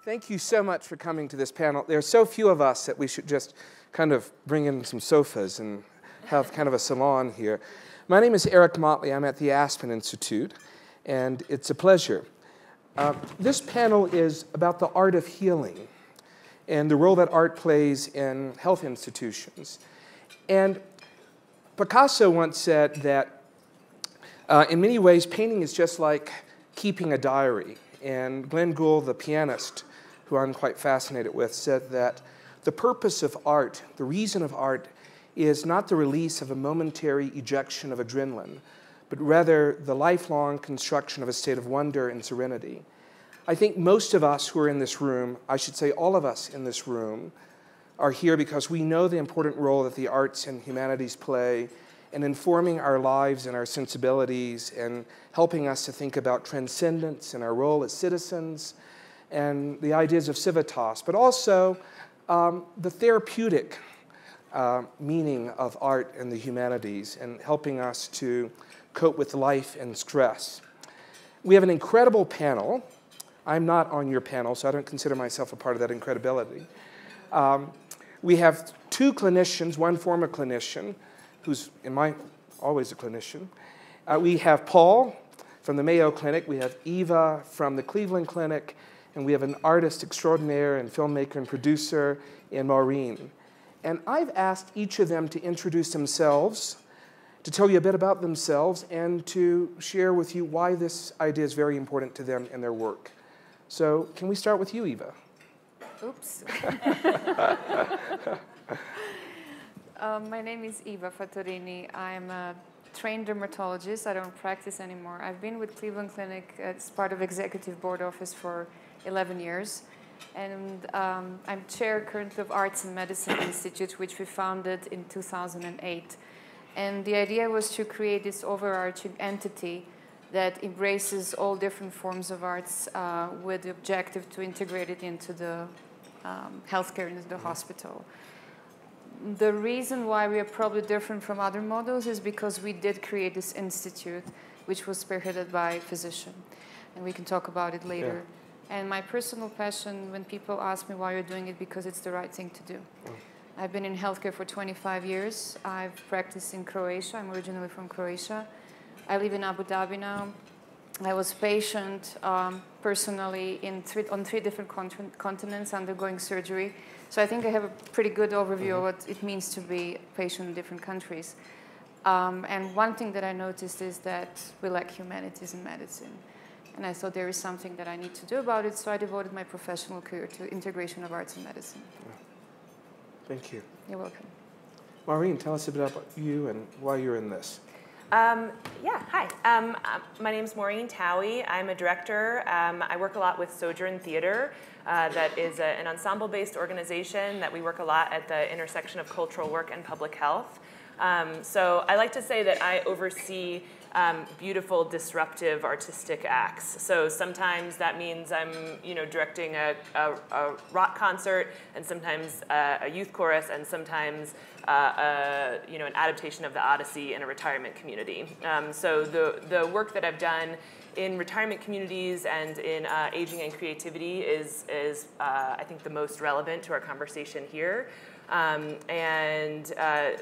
Thank you so much for coming to this panel. There are so few of us that we should just kind of bring in some sofas and have kind of a salon here. My name is Eric Motley. I'm at the Aspen Institute, and it's a pleasure. This panel is about the art of healing and the role that art plays in health institutions. And Picasso once said that in many ways, painting is just like keeping a diary. And Glenn Gould, the pianist, who I'm quite fascinated with, said that the purpose of art, the reason of art, is not the release of a momentary ejection of adrenaline, but rather the lifelong construction of a state of wonder and serenity. I think most of us who are in this room, I should say all of us in this room, are here because we know the important role that the arts and humanities play in informing our lives and our sensibilities and helping us to think about transcendence and our role as citizens and the ideas of civitas, but also the therapeutic meaning of art and the humanities and helping us to cope with life and stress. We have an incredible panel. I'm not on your panel, so I don't consider myself a part of that incredibility. We have two clinicians, one former clinician, who's always a clinician. We have Paul from the Mayo Clinic. We have Eva from the Cleveland Clinic. And we have an artist extraordinaire and filmmaker and producer in Maureen. And I've asked each of them to introduce themselves, to tell you a bit about themselves, and to share with you why this idea is very important to them in their work. So can we start with you, Eva? Oops. My name is Eva Fattorini. I'm a trained dermatologist. I don't practice anymore. I've been with Cleveland Clinic as part of Executive Board Office for 11 years. And I'm chair currently of Arts and Medicine Institute, which we founded in 2008. And the idea was to create this overarching entity that embraces all different forms of arts with the objective to integrate it into the healthcare, into the hospital. The reason why we are probably different from other models is because we did create this institute, which was spearheaded by a physician. And we can talk about it later. Yeah. And my personal passion, when people ask me why you're doing it, because it's the right thing to do. I've been in healthcare for 25 years. I've practiced in Croatia. I'm originally from Croatia. I live in Abu Dhabi now. I was patient personally on three different continents undergoing surgery. So I think I have a pretty good overview of what it means to be a patient in different countries. And one thing that I noticed is that we lack humanities in medicine. And I thought there is something that I need to do about it, so I devoted my professional career to integration of arts and medicine. Thank you. You're welcome. Maureen, tell us a bit about you and why you're in this. Yeah, hi. My name is Maureen Towey. I'm a director. I work a lot with Sojourn Theater. That is an ensemble-based organization that we work a lot at the intersection of cultural work and public health. So I like to say that I oversee beautiful, disruptive, artistic acts. So sometimes that means I'm, directing a rock concert, and sometimes a youth chorus, and sometimes an adaptation of the Odyssey in a retirement community. So the work that I've done in retirement communities and in aging and creativity is I think, the most relevant to our conversation here. And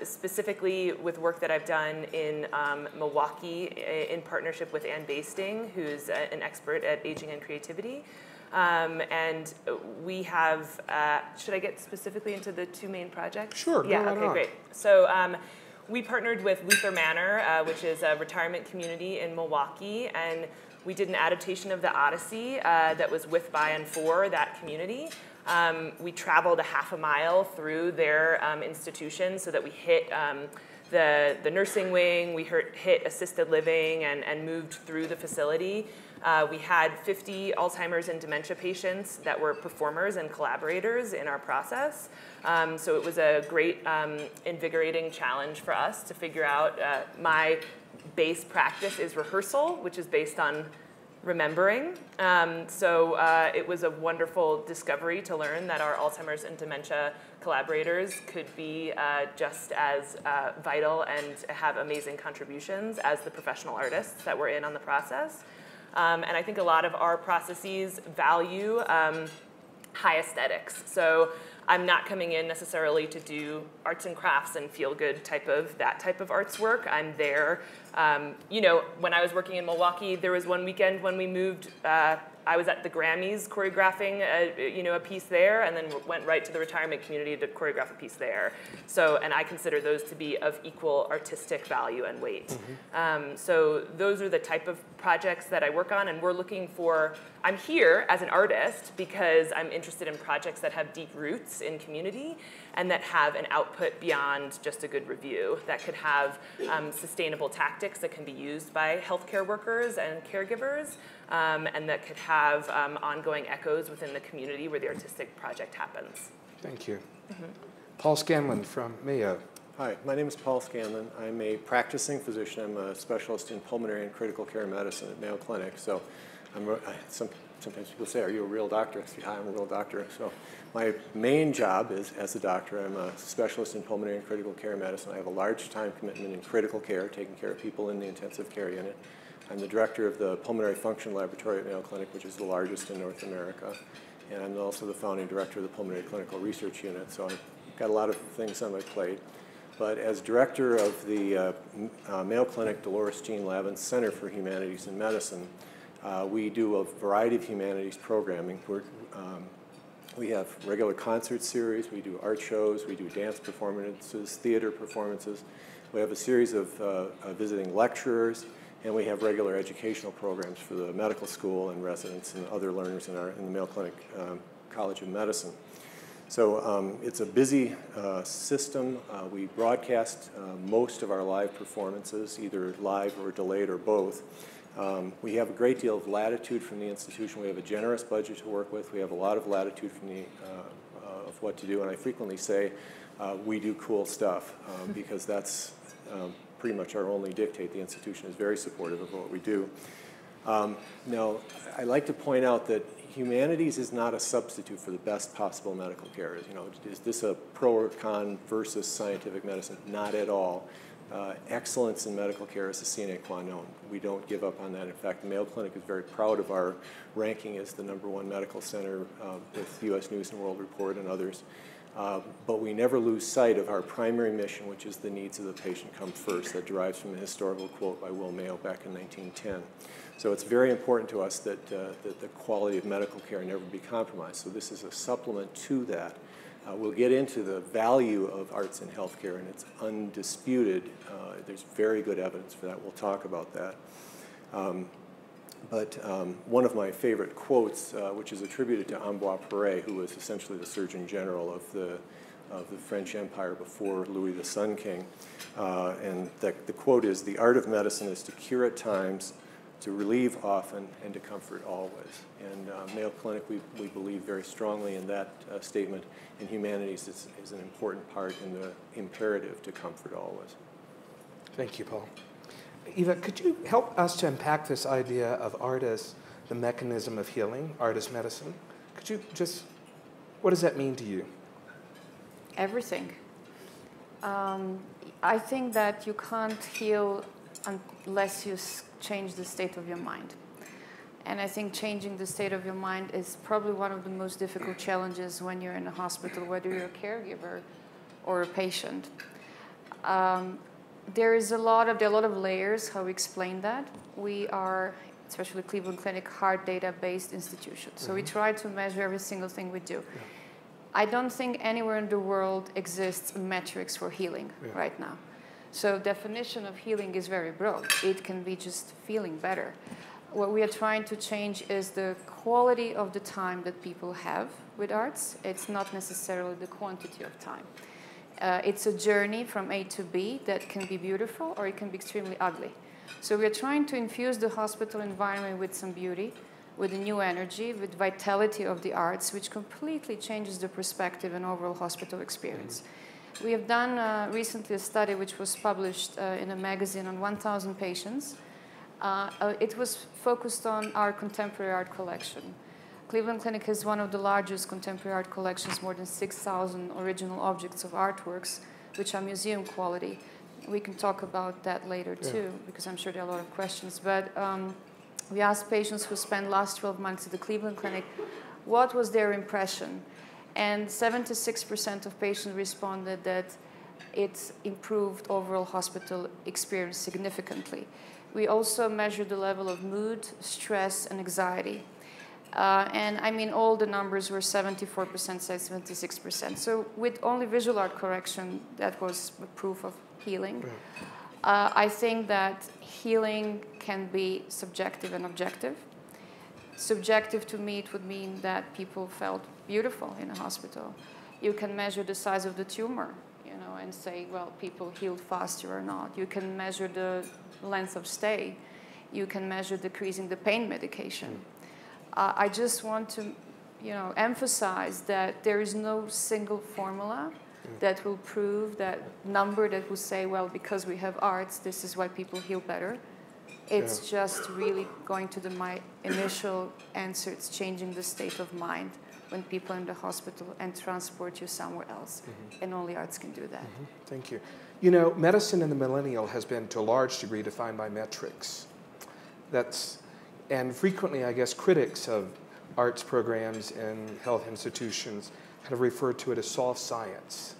specifically with work that I've done in Milwaukee in partnership with Ann Basting, who's an expert at aging and creativity. And we have, should I get specifically into the two main projects? Sure, yeah, okay, great. So we partnered with Luther Manor, which is a retirement community in Milwaukee, and we did an adaptation of the Odyssey that was with, by, and for that community. We traveled a half a mile through their institution so that we hit the nursing wing, we hit assisted living, and moved through the facility. We had 50 Alzheimer's and dementia patients that were performers and collaborators in our process. So it was a great, invigorating challenge for us to figure out. My base practice is rehearsal, which is based on remembering. So it was a wonderful discovery to learn that our Alzheimer's and dementia collaborators could be just as vital and have amazing contributions as the professional artists that were in on the process. And I think a lot of our processes value high aesthetics. So I'm not coming in necessarily to do arts and crafts and feel good that type of arts work. I'm there. You know, when I was working in Milwaukee, there was one weekend when we moved. I was at the Grammys choreographing a piece there, and then went right to the retirement community to choreograph a piece there. So, and I consider those to be of equal artistic value and weight. So those are the type of projects that I work on, and we're looking for, I'm here as an artist because I'm interested in projects that have deep roots in community and that have an output beyond just a good review, that could have sustainable tactics that can be used by healthcare workers and caregivers, and that could have ongoing echoes within the community where the artistic project happens. Thank you. Paul Scanlon from Mayo. Hi, my name is Paul Scanlon. I'm a practicing physician. I'm a specialist in pulmonary and critical care medicine at Mayo Clinic. So sometimes people say, are you a real doctor? I say, hi, I'm a real doctor. So my main job is, as a doctor, I'm a specialist in pulmonary and critical care medicine. I have a large time commitment in critical care, taking care of people in the intensive care unit. I'm the director of the Pulmonary Function Laboratory at Mayo Clinic, which is the largest in North America. And I'm also the founding director of the Pulmonary Clinical Research Unit. So I've got a lot of things on my plate. But as director of the Mayo Clinic Dolores Jean Lavin Center for Humanities and Medicine, we do a variety of humanities programming. We have regular concert series, we do art shows, we do dance performances, theater performances. We have a series of visiting lecturers, and we have regular educational programs for the medical school and residents and other learners in the Mayo Clinic College of Medicine. So it's a busy system. We broadcast most of our live performances, either live or delayed or both. We have a great deal of latitude from the institution. We have a generous budget to work with. We have a lot of latitude from of what to do, and I frequently say we do cool stuff because that's pretty much our only dictate. The institution is very supportive of what we do. Now, I like to point out that humanities is not a substitute for the best possible medical care. You know, is this a pro or con versus scientific medicine? Not at all. Excellence in medical care is a sine qua non. We don't give up on that. In fact, the Mayo Clinic is very proud of our ranking as the #1 medical center with U.S. News and World Report and others. But we never lose sight of our primary mission, which is the needs of the patient come first. That derives from a historical quote by Will Mayo back in 1910. So it's very important to us that the quality of medical care never be compromised. So this is a supplement to that. We'll get into the value of arts in healthcare, and it's undisputed. There's very good evidence for that. We'll talk about that. But one of my favorite quotes, which is attributed to Ambroise Paré, who was essentially the Surgeon General of the French Empire before Louis the Sun King, and the quote is, "The art of medicine is to cure at times, to relieve often, and to comfort always." And Mayo Clinic, we believe very strongly in that statement, and humanities is an important part in the imperative to comfort always. Thank you, Paul. Eva, could you help us to unpack this idea of art as the mechanism of healing, art as medicine? Could you what does that mean to you? Everything. I think that you can't heal unless you change the state of your mind. And I think changing the state of your mind is probably one of the most difficult challenges when you're in a hospital, whether you're a caregiver or a patient. There are a lot of layers how we explain that. We are, especially Cleveland Clinic, hard data-based institution. So we try to measure every single thing we do. Yeah. I don't think anywhere in the world exists metrics for healing right now. So definition of healing is very broad. It can be just feeling better. What we are trying to change is the quality of the time that people have with arts. It's not necessarily the quantity of time. It's a journey from A to B that can be beautiful or it can be extremely ugly. So we're trying to infuse the hospital environment with some beauty, with a new energy, with vitality of the arts, which completely changes the perspective and overall hospital experience. We have done recently a study which was published in a magazine on 1,000 patients. It was focused on our contemporary art collection. Cleveland Clinic is one of the largest contemporary art collections, more than 6,000 original objects of artworks, which are museum quality. We can talk about that later too, because I'm sure there are a lot of questions. But we asked patients who spent last 12 months at the Cleveland Clinic, what was their impression? And 76% of patients responded that it improved overall hospital experience significantly. We also measured the level of mood, stress, and anxiety. And I mean, all the numbers were 74%, 76%. So with only visual art correction, that was proof of healing. I think that healing can be subjective and objective. Subjective to me, it would mean that people felt beautiful in a hospital. You can measure the size of the tumor, and say, well, people healed faster or not. You can measure the length of stay. You can measure decreasing the pain medication. I just want to, emphasize that there is no single formula that will prove that number that will say, well, because we have arts, this is why people heal better. It's just really going to my initial answer. It's changing the state of mind when people are in the hospital and transport you somewhere else. And only arts can do that. Thank you. Medicine in the millennial has been to a large degree defined by metrics. And frequently, I guess, critics of arts programs in health institutions have referred to it as soft science.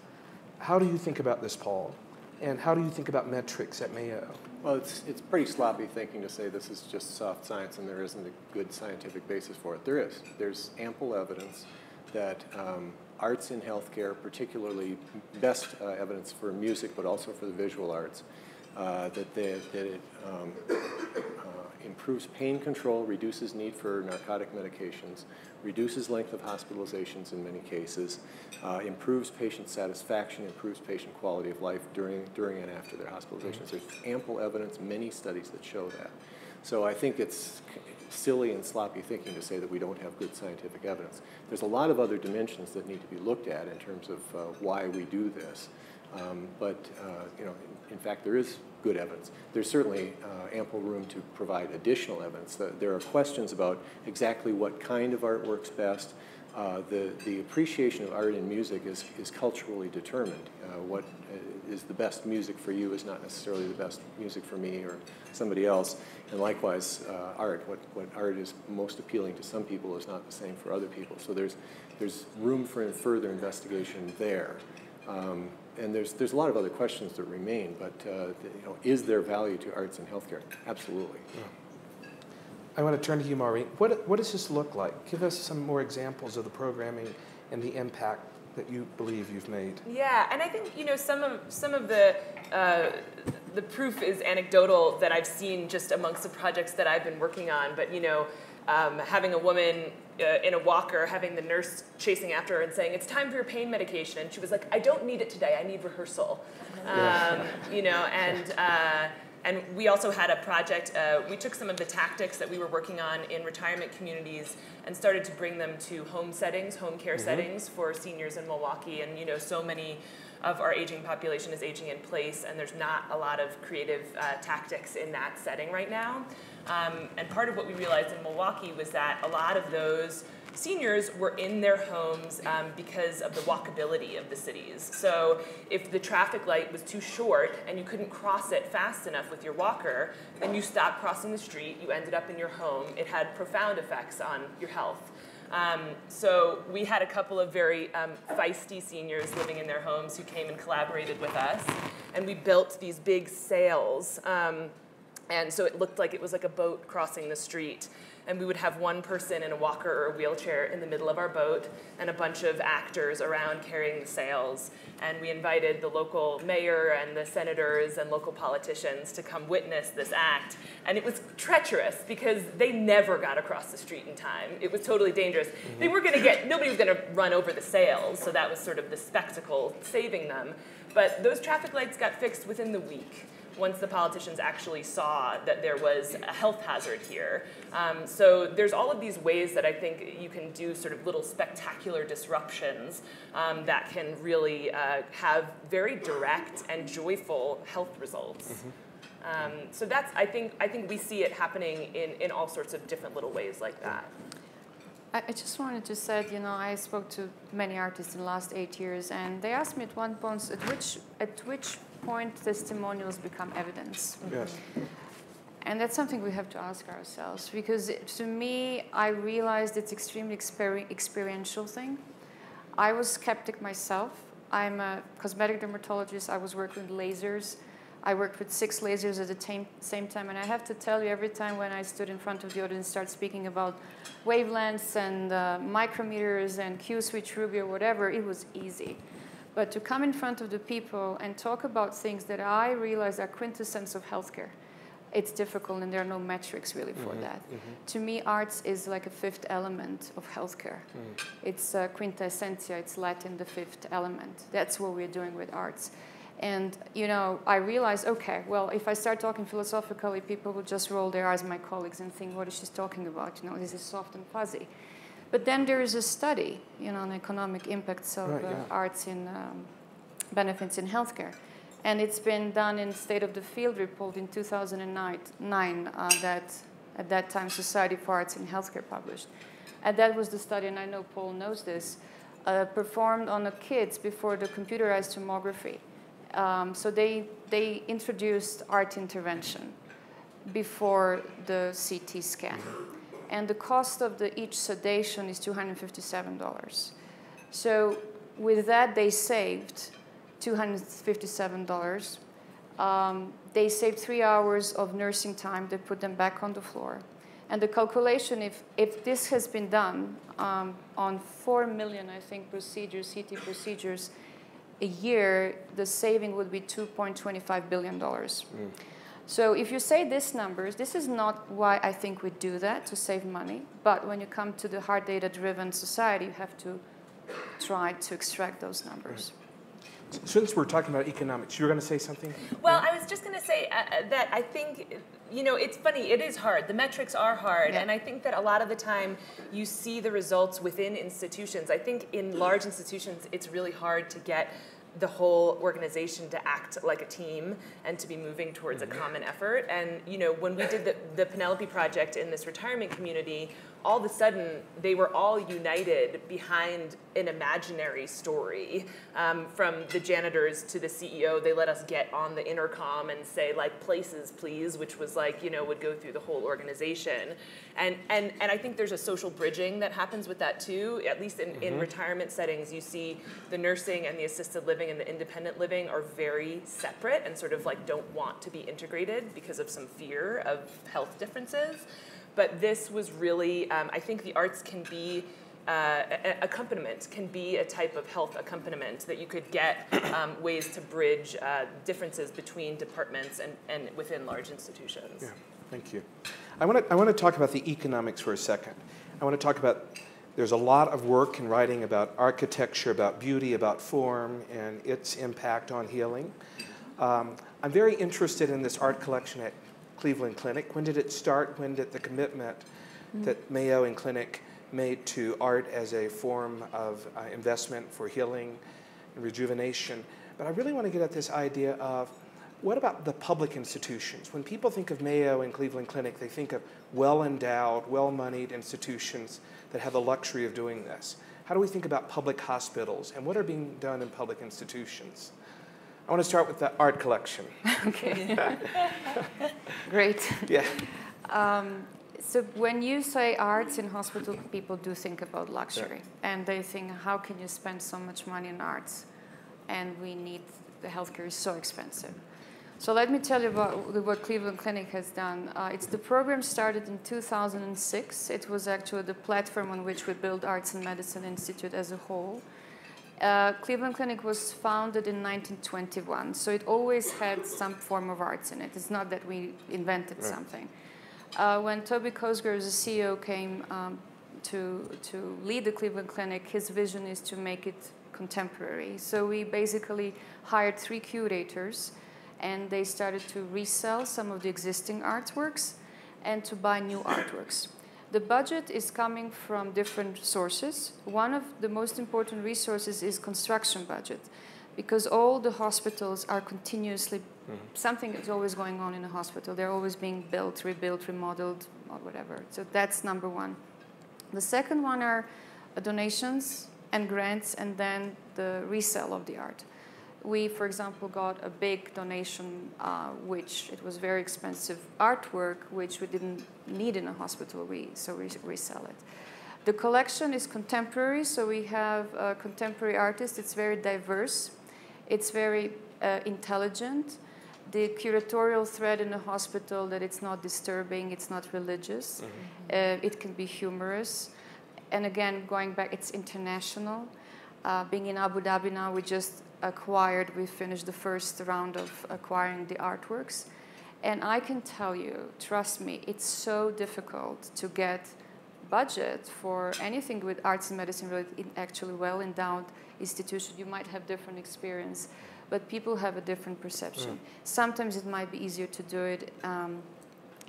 How do you think about this, Paul? And how do you think about metrics at Mayo? Well, it's pretty sloppy thinking to say this is just soft science and there isn't a good scientific basis for it. There is. There's ample evidence that arts in healthcare, particularly best evidence for music, but also for the visual arts, that it improves pain control, reduces need for narcotic medications, reduces length of hospitalizations in many cases, improves patient satisfaction, improves patient quality of life during and after their hospitalizations. There's ample evidence, many studies that show that. So I think it's silly and sloppy thinking to say that we don't have good scientific evidence. There's a lot of other dimensions that need to be looked at in terms of why we do this. In fact, there is good evidence. There's certainly ample room to provide additional evidence. There are questions about exactly what kind of art works best. The appreciation of art and music is culturally determined. What is the best music for you is not necessarily the best music for me or somebody else. And likewise, art. What art is most appealing to some people is not the same for other people. So there's room for further investigation there. And there's a lot of other questions that remain, but is there value to arts in healthcare? Absolutely. I want to turn to you, Maureen. What does this look like? Give us some more examples of the programming and the impact that you believe you've made. Yeah, and I think some of the proof is anecdotal that I've seen just amongst the projects that I've been working on. But having a woman in a walker, having the nurse chasing after her and saying, "It's time for your pain medication," and she was like, "I don't need it today. I need rehearsal." And we also had a project. We took some of the tactics that we were working on in retirement communities and started to bring them to home settings, home care settings for seniors in Milwaukee. And so many of our aging population is aging in place, and there's not a lot of creative tactics in that setting right now. And part of what we realized in Milwaukee was that a lot of those seniors were in their homes because of the walkability of the cities. So if the traffic light was too short and you couldn't cross it fast enough with your walker, then you stopped crossing the street, you ended up in your home. It had profound effects on your health. So we had a couple of very feisty seniors living in their homes who came and collaborated with us, and we built these big sails. And so it looked like it was like a boat crossing the street. And we would have one person in a walker or a wheelchair in the middle of our boat and a bunch of actors around carrying the sails. And we invited the local mayor and the senators and local politicians to come witness this act. And it was treacherous because they never got across the street in time. It was totally dangerous. They were going to nobody was going to run over the sails, so that was sort of the spectacle saving them. But those traffic lights got fixed within the week, once the politicians actually saw that there was a health hazard here. So there's all of these ways that I think you can do sort of little spectacular disruptions that can really have very direct and joyful health results. So that's, I think we see it happening in all sorts of different little ways like that. I just wanted to say, I spoke to many artists in the last 8 years, and they asked me at one point, at which point testimonials become evidence. Yes. And that's something we have to ask ourselves, because to me, I realized it's extremely experiential thing. I was skeptic myself. I'm a cosmetic dermatologist. I was working with lasers. I worked with 6 lasers at the same time. And I have to tell you, every time when I stood in front of the audience and started speaking about wavelengths and micrometers and Q-switch Ruby or whatever, it was easy. But to come in front of the people and talk about things that I realize are quintessence of healthcare, it's difficult, and there are no metrics really for that. To me, arts is like a 5th element of healthcare. It's quintessentia, it's Latin, the 5th element. That's what we're doing with arts. And, you know, I realized, okay, well, if I start talking philosophically, people will just roll their eyes, my colleagues, and think, what is she talking about? You know, this is soft and fuzzy. But then there is a study, you know, on economic impacts of arts in benefits in healthcare. And it's been done in State of the Field report in 2009 that at that time Society for Arts in Healthcare published. And that was the study, and I know Paul knows this, performed on the kids before the computerized tomography. So they introduced art intervention before the CT scan. And the cost of each sedation is $257. So with that, they saved $257. They saved 3 hours of nursing time. They put them back on the floor. And the calculation, if this has been done on 4 million, I think, procedures, CT procedures a year, the saving would be $2.25 billion. So if you say these numbers, this is not why I think we do that, to save money. But when you come to the hard data-driven society, you have to try to extract those numbers. Since we're talking about economics, you were going to say something? Well, I was just going to say that I think, you know, it's funny, it is hard. The metrics are hard. Yeah. And I think that a lot of the time you see the results within institutions. I think in large institutions, it's really hard to get the whole organization to act like a team and to be moving towards a common effort. And, you know, when we did the Penelope project in this retirement community, all of a sudden they were all united behind an imaginary story. From the janitors to the CEO, they let us get on the intercom and say, like, places, please, which was like, you know, would go through the whole organization. And I think there's a social bridging that happens with that too. At least in retirement settings, you see the nursing and the assisted living and the independent living are very separate and sort of like don't want to be integrated because of some fear of health differences. But this was really, I think the arts can be, accompaniment can be a type of health accompaniment that you could get ways to bridge differences between departments and within large institutions. Yeah, thank you. I want to talk about the economics for a second. I want to talk about, there's a lot of work and writing about architecture, about beauty, about form, and its impact on healing. I'm very interested in this art collection at Cleveland Clinic. When did it start? When did the commitment that Mayo and Clinic made to art as a form of investment for healing and rejuvenation? But I really want to get at this idea of, what about the public institutions? When people think of Mayo and Cleveland Clinic, they think of well-endowed, well-moneyed institutions that have the luxury of doing this. How do we think about public hospitals, and what are being done in public institutions? I want to start with the art collection. Okay. Great. Yeah. So when you say arts in hospital, people do think about luxury. Yeah. And they think, how can you spend so much money on arts? And the healthcare is so expensive. So let me tell you about what Cleveland Clinic has done. The program started in 2006. It was actually the platform on which we built Arts and Medicine Institute as a whole. Cleveland Clinic was founded in 1921, so it always had some form of arts in it. It's not that we invented something. When Toby Kosger, as a CEO, came to lead the Cleveland Clinic, his vision is to make it contemporary. So we basically hired 3 curators, and they started to resell some of the existing artworks and to buy new artworks. The budget is coming from different sources. One of the most important resources is construction budget, because all the hospitals are continuously, something is always going on in a hospital. They're always being built, rebuilt, remodeled, or whatever. So that's number one. The second one are donations and grants, and then the resale of the art. we, for example, got a big donation, which it was very expensive artwork, which we didn't need in a hospital, so we resell it. The collection is contemporary, so we have contemporary artists. It's very diverse. It's very intelligent. The curatorial thread in the hospital, that it's not disturbing, it's not religious. It can be humorous. And again, going back, it's international. Being in Abu Dhabi now, we finished the first round of acquiring the artworks. And I can tell you, trust me, it's so difficult to get budget for anything with arts and medicine related in actually well-endowed institution. You might have different experience, but people have a different perception. Sometimes it might be easier to do it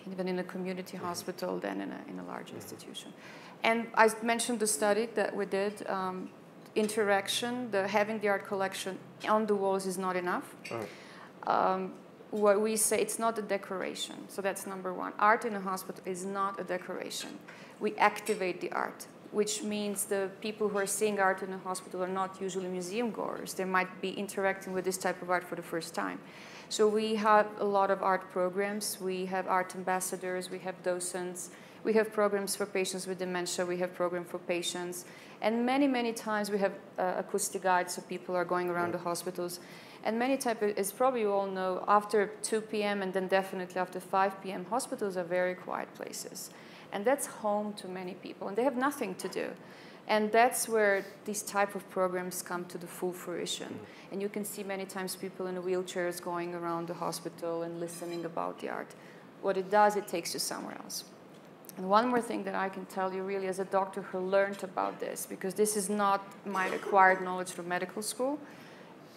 even in a community hospital than in a large institution. And I mentioned the study that we did. Interaction, having the art collection on the walls is not enough. What we say, it's not a decoration. So that's number one. Art in a hospital is not a decoration. We activate the art, which means the people who are seeing art in a hospital are not usually museum goers. They might be interacting with this type of art for the first time. So we have a lot of art programs. We have art ambassadors. We have docents. We have programs for patients with dementia. We have programs for patients. And many, many times we have acoustic guides, so people are going around the hospitals. And many times, as probably you all know, after 2 p.m. and then definitely after 5 p.m., hospitals are very quiet places. And that's home to many people, and they have nothing to do. And that's where these type of programs come to the full fruition. And you can see many times people in wheelchairs going around the hospital and listening about the art. What it does, it takes you somewhere else. And one more thing that I can tell you really as a doctor who learned about this, because this is not my acquired knowledge from medical school,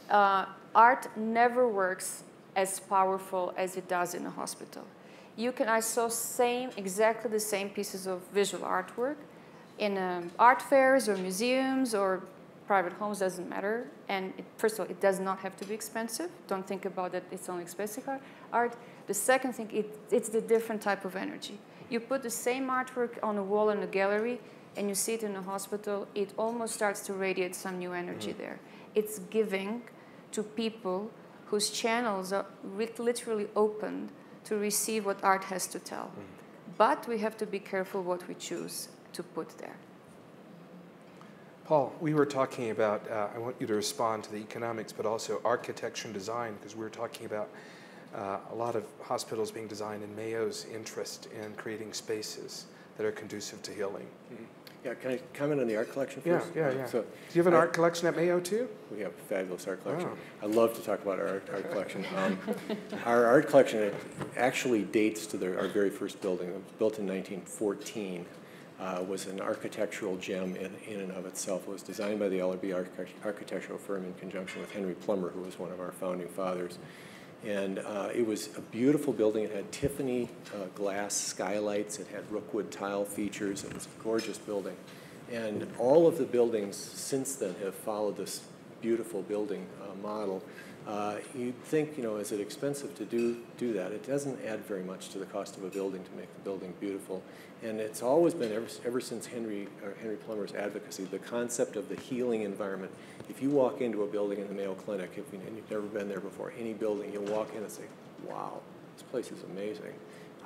art never works as powerful as it does in a hospital. I saw exactly the same pieces of visual artwork in art fairs or museums or private homes, doesn't matter. And first of all, it does not have to be expensive. Don't think about it, it's only expensive art. The second thing, it's the different type of energy. You put the same artwork on a wall in a gallery and you see it in a hospital, it almost starts to radiate some new energy there. It's giving to people whose channels are literally opened to receive what art has to tell. But we have to be careful what we choose to put there. Paul, we were talking about, I want you to respond to the economics, but also architecture and design, because we were talking about a lot of hospitals being designed in Mayo's interest in creating spaces that are conducive to healing. Yeah, can I comment on the art collection first? Yeah. So, do you have an art collection at Mayo too? We have a fabulous art collection. Oh. I love to talk about our art collection. Our art collection actually dates to our very first building. It was built in 1914. Was an architectural gem in and of itself. It was designed by the LRB architectural firm in conjunction with Henry Plummer, who was one of our founding fathers. And it was a beautiful building. It had Tiffany glass skylights. It had rookwood tile features. It was a gorgeous building. And all of the buildings since then have followed this beautiful building model. You'd think, is it expensive to do that? It doesn't add very much to the cost of a building to make the building beautiful. And it's always been, ever since Henry Plummer's advocacy, the concept of the healing environment. If you walk into a building in the Mayo Clinic, and you've never been there before, any building, you'll walk in and say, wow, this place is amazing.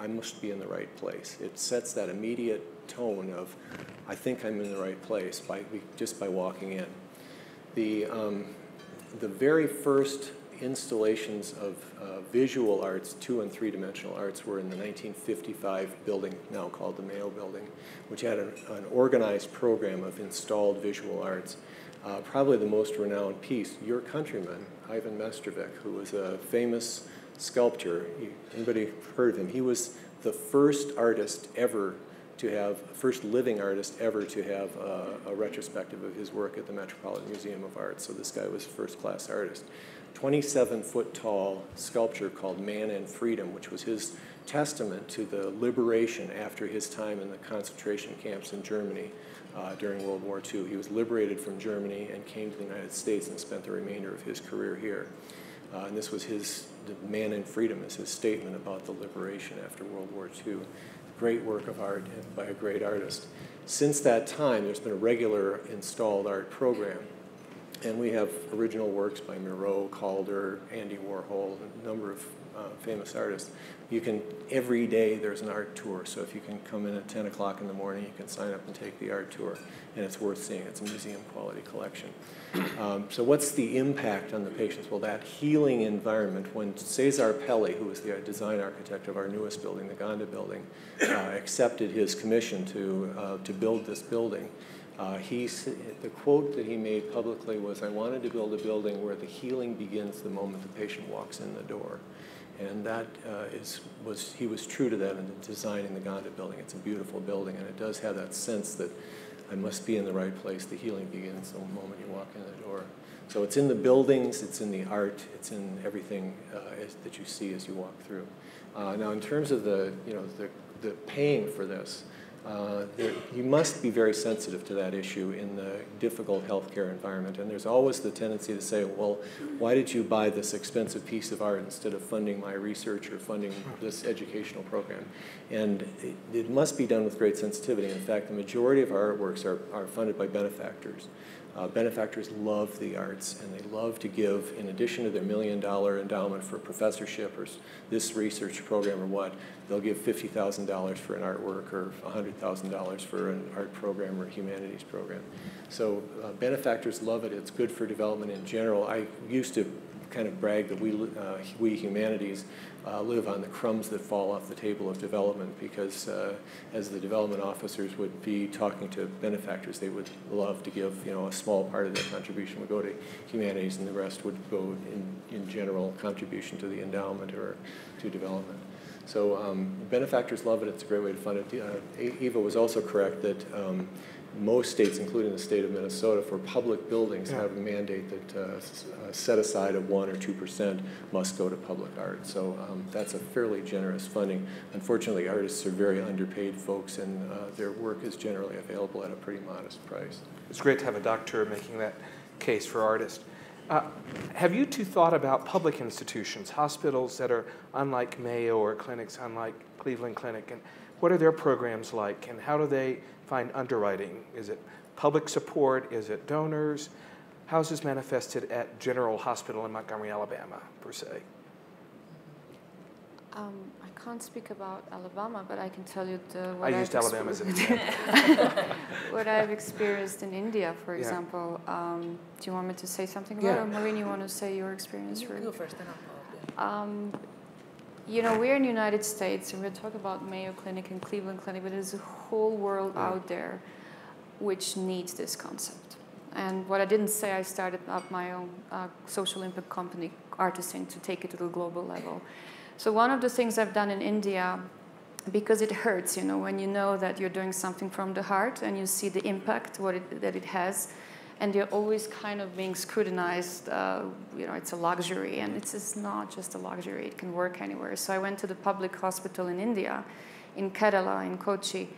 I must be in the right place. It sets that immediate tone of, I think I'm in the right place just by walking in. The very first installations of visual arts, 2- and 3-dimensional arts, were in the 1955 building, now called the Mayo Building, which had an organized program of installed visual arts. Probably the most renowned piece, your countryman, Ivan Mestrovic, who was a famous sculptor. Anybody heard of him? He was the first living artist ever to have a retrospective of his work at the Metropolitan Museum of Art. So this guy was a first-class artist. 27-foot-tall sculpture called Man and Freedom, which was his testament to the liberation after his time in the concentration camps in Germany during World War II. He was liberated from Germany and came to the United States and spent the remainder of his career here. And this was the Man and Freedom is his statement about the liberation after World War II. Great work of art by a great artist. Since that time, there's been a regular installed art program. And we have original works by Miro, Calder, Andy Warhol, a number of famous artists. You can, every day there's an art tour, so if you can come in at 10 o'clock in the morning, you can sign up and take the art tour, and it's worth seeing. It's a museum quality collection. So what's the impact on the patients? Well, that healing environment, when Cesar Pelli, who was the design architect of our newest building, the Gonda building, accepted his commission to build this building, the quote that he made publicly was, "I wanted to build a building where the healing begins the moment the patient walks in the door." And that he was true to that in designing the Gonda building. It's a beautiful building, and it does have that sense that I must be in the right place. The healing begins the moment you walk in the door. So it's in the buildings, it's in the art, it's in everything that you see as you walk through. Now, in terms of the paying for this, you must be very sensitive to that issue in the difficult healthcare environment. And there's always the tendency to say, well, why did you buy this expensive piece of art instead of funding my research or funding this educational program? And it must be done with great sensitivity. In fact, the majority of our artworks are funded by benefactors. Benefactors love the arts, and they love to give, in addition to their $1 million endowment for a professorship or this research program or what, they'll give $50,000 for an artwork or $100,000 for an art program or a humanities program. So benefactors love it. It's good for development in general. I used to kind of brag that we humanities live on the crumbs that fall off the table of development, because as the development officers would be talking to benefactors, they would love to give, a small part of their contribution would go to humanities, and the rest would go in general contribution to the endowment or to development. So benefactors love it. It's a great way to fund it. Eva was also correct that most states, including the state of Minnesota, for public buildings have a mandate that set aside of 1 or 2% must go to public art. So that's a fairly generous funding. Unfortunately, artists are very underpaid folks, and their work is generally available at a pretty modest price. It's great to have a doctor making that case for artists. Have you two thought about public institutions, hospitals that are unlike Mayo or clinics unlike Cleveland Clinic, and what are their programs like, and how do they find underwriting? Is it public support? Is it donors? How is this manifested at General Hospital in Montgomery, Alabama, per se? I can't speak about Alabama, but I can tell you what I used Alabama as an example. What I've experienced in India, for example. Do you want me to say something about it? Or Maureen, you want to say your experience? You go first, then I'll follow up. We're in the United States, and we're talking about Mayo Clinic and Cleveland Clinic, but there's a whole world out there which needs this concept. And what I didn't say, I started up my own social impact company, Artisan, to take it to the global level. So one of the things I've done in India, because it hurts, when you know that you're doing something from the heart and you see the impact that it has, and you're always kind of being scrutinized, it's a luxury, and it's not just a luxury, it can work anywhere. So I went to the public hospital in India, in Kerala, in Kochi,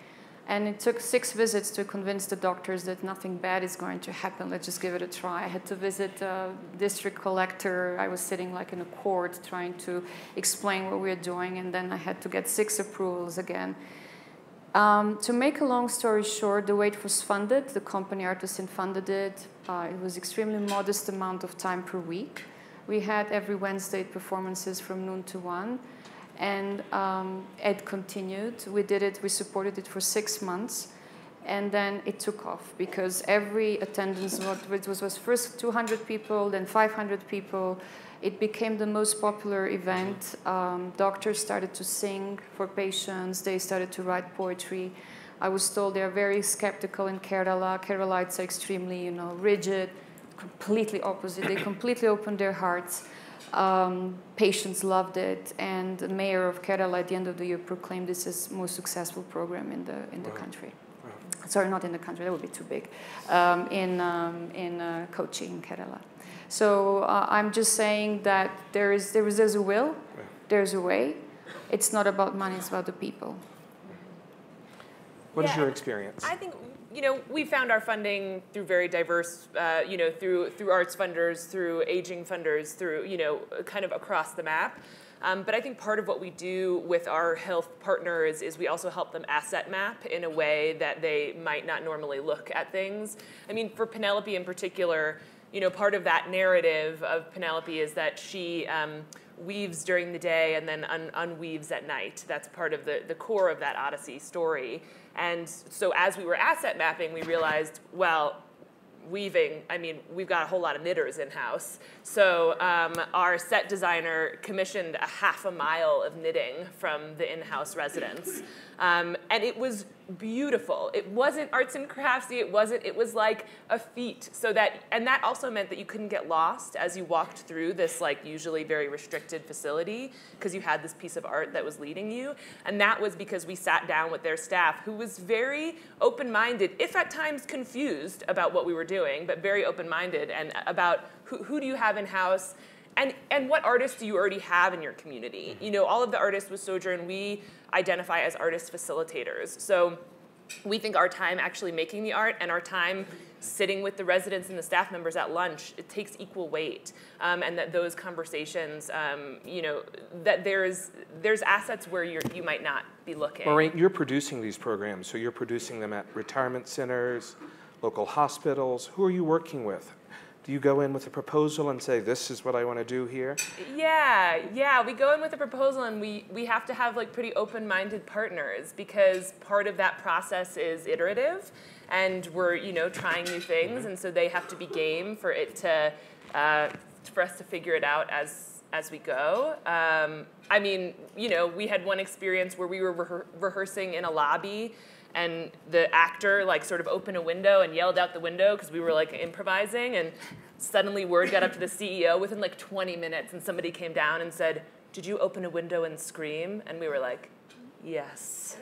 and it took 6 visits to convince the doctors that nothing bad is going to happen, let's just give it a try. I had to visit a district collector, I was sitting like in a court trying to explain what we were doing, and then I had to get 6 approvals again. To make a long story short, the way it was funded, the company Artisan funded it. It was extremely modest amount of time per week. We had every Wednesday performances from noon to 1, and it continued. We supported it for 6 months, and then it took off because every attendance was first 200 people, then 500 people. It became the most popular event. Doctors started to sing for patients. They started to write poetry. I was told they are very skeptical in Kerala. Keralites are extremely, rigid, completely opposite. They completely opened their hearts. Patients loved it, and the mayor of Kerala at the end of the year proclaimed this as the most successful program in the country. Wow. Sorry, not in the country. That would be too big. In Kochi, in Kerala. So I'm just saying that there's a will, there's a way. It's not about money, it's about the people. What is your experience? I think, we found our funding through very diverse, through arts funders, through aging funders, through, kind of across the map. But I think part of what we do with our health partners is we also help them asset map in a way that they might not normally look at things. I mean, for Penelope in particular, part of that narrative of Penelope is that she weaves during the day and then unweaves at night. That's part of the core of that Odyssey story. And so as we were asset mapping, we realized, well, weaving, I mean, we've got a whole lot of knitters in-house. So our set designer commissioned a half a mile of knitting from the in-house residents. And it was beautiful. It wasn't arts and craftsy, it was like a feat. And that also meant that you couldn't get lost as you walked through this like usually very restricted facility because you had this piece of art that was leading you. And that was because we sat down with their staff who was very open-minded, if at times confused about what we were doing, but very open-minded and about who do you have in-house and what artists do you already have in your community? All of the artists with Sojourn, we identify as artist facilitators. So we think our time actually making the art and our time sitting with the residents and the staff members at lunch, it takes equal weight. And that those conversations, that there's assets where you might not be looking. Maureen, you're producing these programs, so you're producing them at retirement centers, local hospitals. Who are you working with? Do you go in with a proposal and say, this is what I want to do here? Yeah. We go in with a proposal and we have to have like pretty open-minded partners because part of that process is iterative and we're, trying new things and so they have to be game for it to, for us to figure it out as we go. I mean, we had one experience where we were rehearsing in a lobby and the actor like sort of opened a window and yelled out the window because we were like improvising and suddenly word got up to the CEO within like 20 minutes and somebody came down and said, "Did you open a window and scream?" And we were like, "Yes."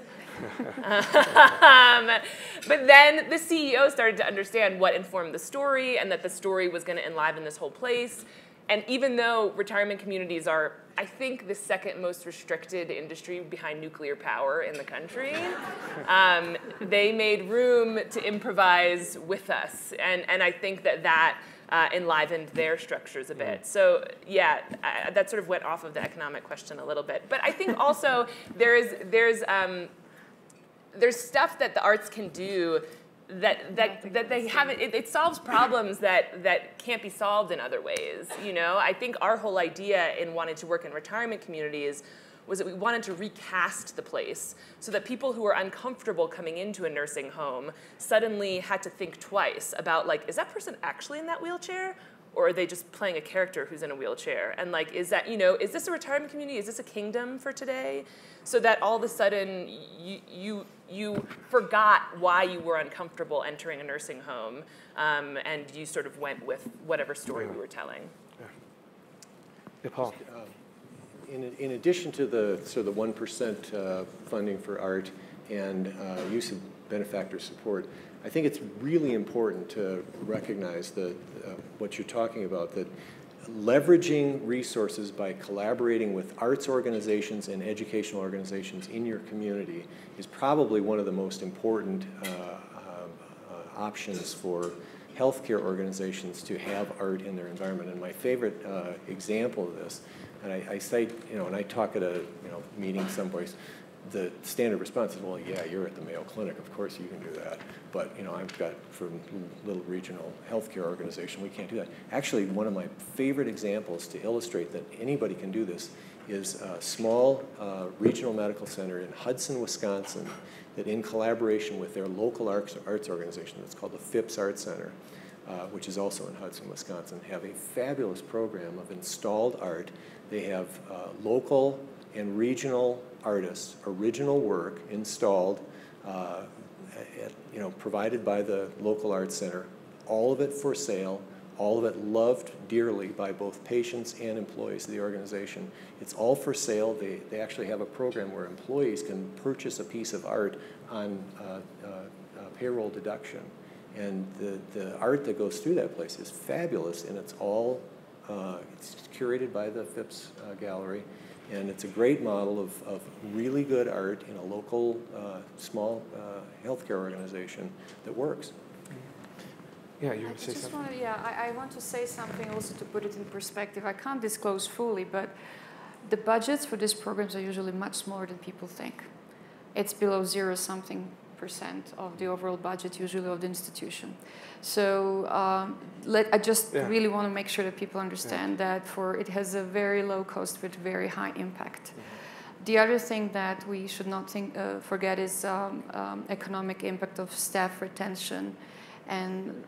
But then the CEO started to understand what informed the story and that the story was going to enliven this whole place. And even though retirement communities are, I think, the second most restricted industry behind nuclear power in the country, they made room to improvise with us. And I think that enlivened their structures a bit. So yeah, that sort of went off of the economic question a little bit. But I think also there's stuff that the arts can do that they haven't, it solves problems that can't be solved in other ways. I think our whole idea in wanting to work in retirement communities was that we wanted to recast the place so that people who were uncomfortable coming into a nursing home suddenly had to think twice about like, is that person actually in that wheelchair? Or are they just playing a character who's in a wheelchair? And like, is that, is this a retirement community? Is this a kingdom for today? So that all of a sudden you forgot why you were uncomfortable entering a nursing home, and you sort of went with whatever story we were telling. Yeah, Paul. In addition to the 1% funding for art and use of benefactor support, I think it's really important to recognize what you're talking about, that leveraging resources by collaborating with arts organizations and educational organizations in your community is probably one of the most important options for healthcare organizations to have art in their environment. And my favorite example of this, and I cite, and I talk at a meeting someplace, the standard response is, well, yeah, you're at the Mayo Clinic, of course you can do that. But I've got from little regional healthcare organization, we can't do that. Actually, one of my favorite examples to illustrate that anybody can do this is a small regional medical center in Hudson, Wisconsin, that in collaboration with their local arts organization, that's called the Phipps Art Center, which is also in Hudson, Wisconsin, have a fabulous program of installed art. They have local and regional artists, original work installed, provided by the local arts center, all of it for sale, all of it loved dearly by both patients and employees of the organization. It's all for sale. They actually have a program where employees can purchase a piece of art on payroll deduction. And the art that goes through that place is fabulous, and it's all it's curated by the Phipps Gallery. And it's a great model of really good art in a local, small healthcare organization that works. Yeah, you want to say something? I want to say something also to put it in perspective. I can't disclose fully, but the budgets for these programs are usually much smaller than people think. It's below 0-something% 5% of the overall budget usually of the institution. So I just really want to make sure that people understand that it has a very low cost with very high impact. Mm-hmm. The other thing that we should not forget is economic impact of staff retention and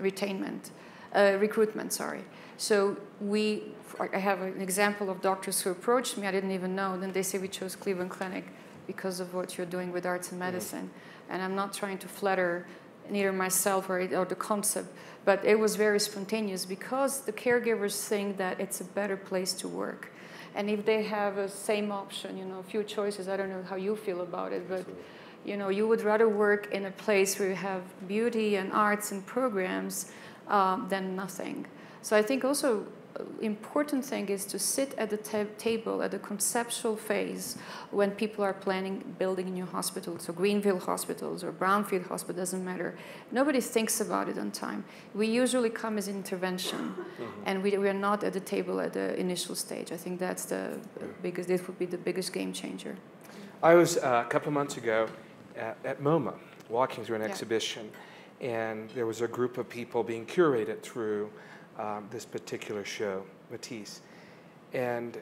recruitment, sorry. So I have an example of doctors who approached me, I didn't even know, and then they say we chose Cleveland Clinic because of what you're doing with arts and medicine. Mm-hmm. And I'm not trying to flatter neither myself or the concept, but it was very spontaneous because the caregivers think that it's a better place to work. And if they have a same option, a few choices, I don't know how you feel about it, but you would rather work in a place where you have beauty and arts and programs than nothing. So I think also important thing is to sit at the table at the conceptual phase when people are planning building new hospitals, so greenfield hospitals or brownfield hospital, doesn't matter. Nobody thinks about it on time. We usually come as intervention, and we are not at the table at the initial stage. I think that's this would be the biggest game changer. I was a couple of months ago at MoMA, walking through an exhibition, and there was a group of people being curated through this particular show, Matisse. And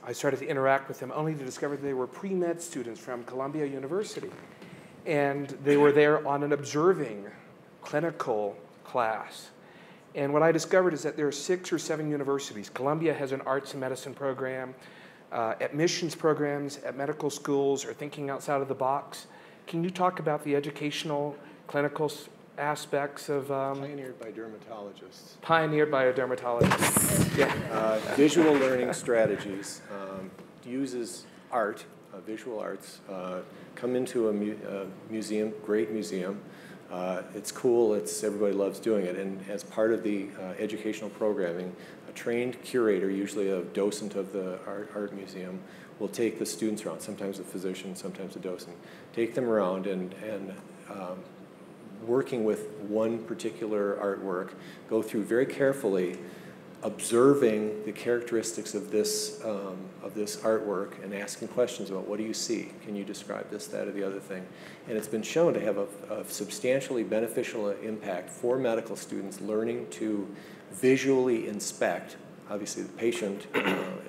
I started to interact with them only to discover that they were pre-med students from Columbia University. And they were there on an observing clinical class. And what I discovered is that there are 6 or 7 universities. Columbia has an arts and medicine program. Admissions programs at medical schools are thinking outside of the box. Can you talk about the educational, clinical aspects of... Pioneered by dermatologists. Pioneered by a dermatologist. Visual learning strategies uses art, visual arts, come into a museum, great museum. It's cool, everybody loves doing it, and as part of the educational programming, a trained curator, usually a docent of the art museum, will take the students around, sometimes a physician, sometimes a docent, take them around and working with one particular artwork, go through very carefully, observing the characteristics of this artwork and asking questions about what do you see? Can you describe this, that, or the other thing? And it's been shown to have a substantially beneficial impact for medical students learning to visually inspect. Obviously, the patient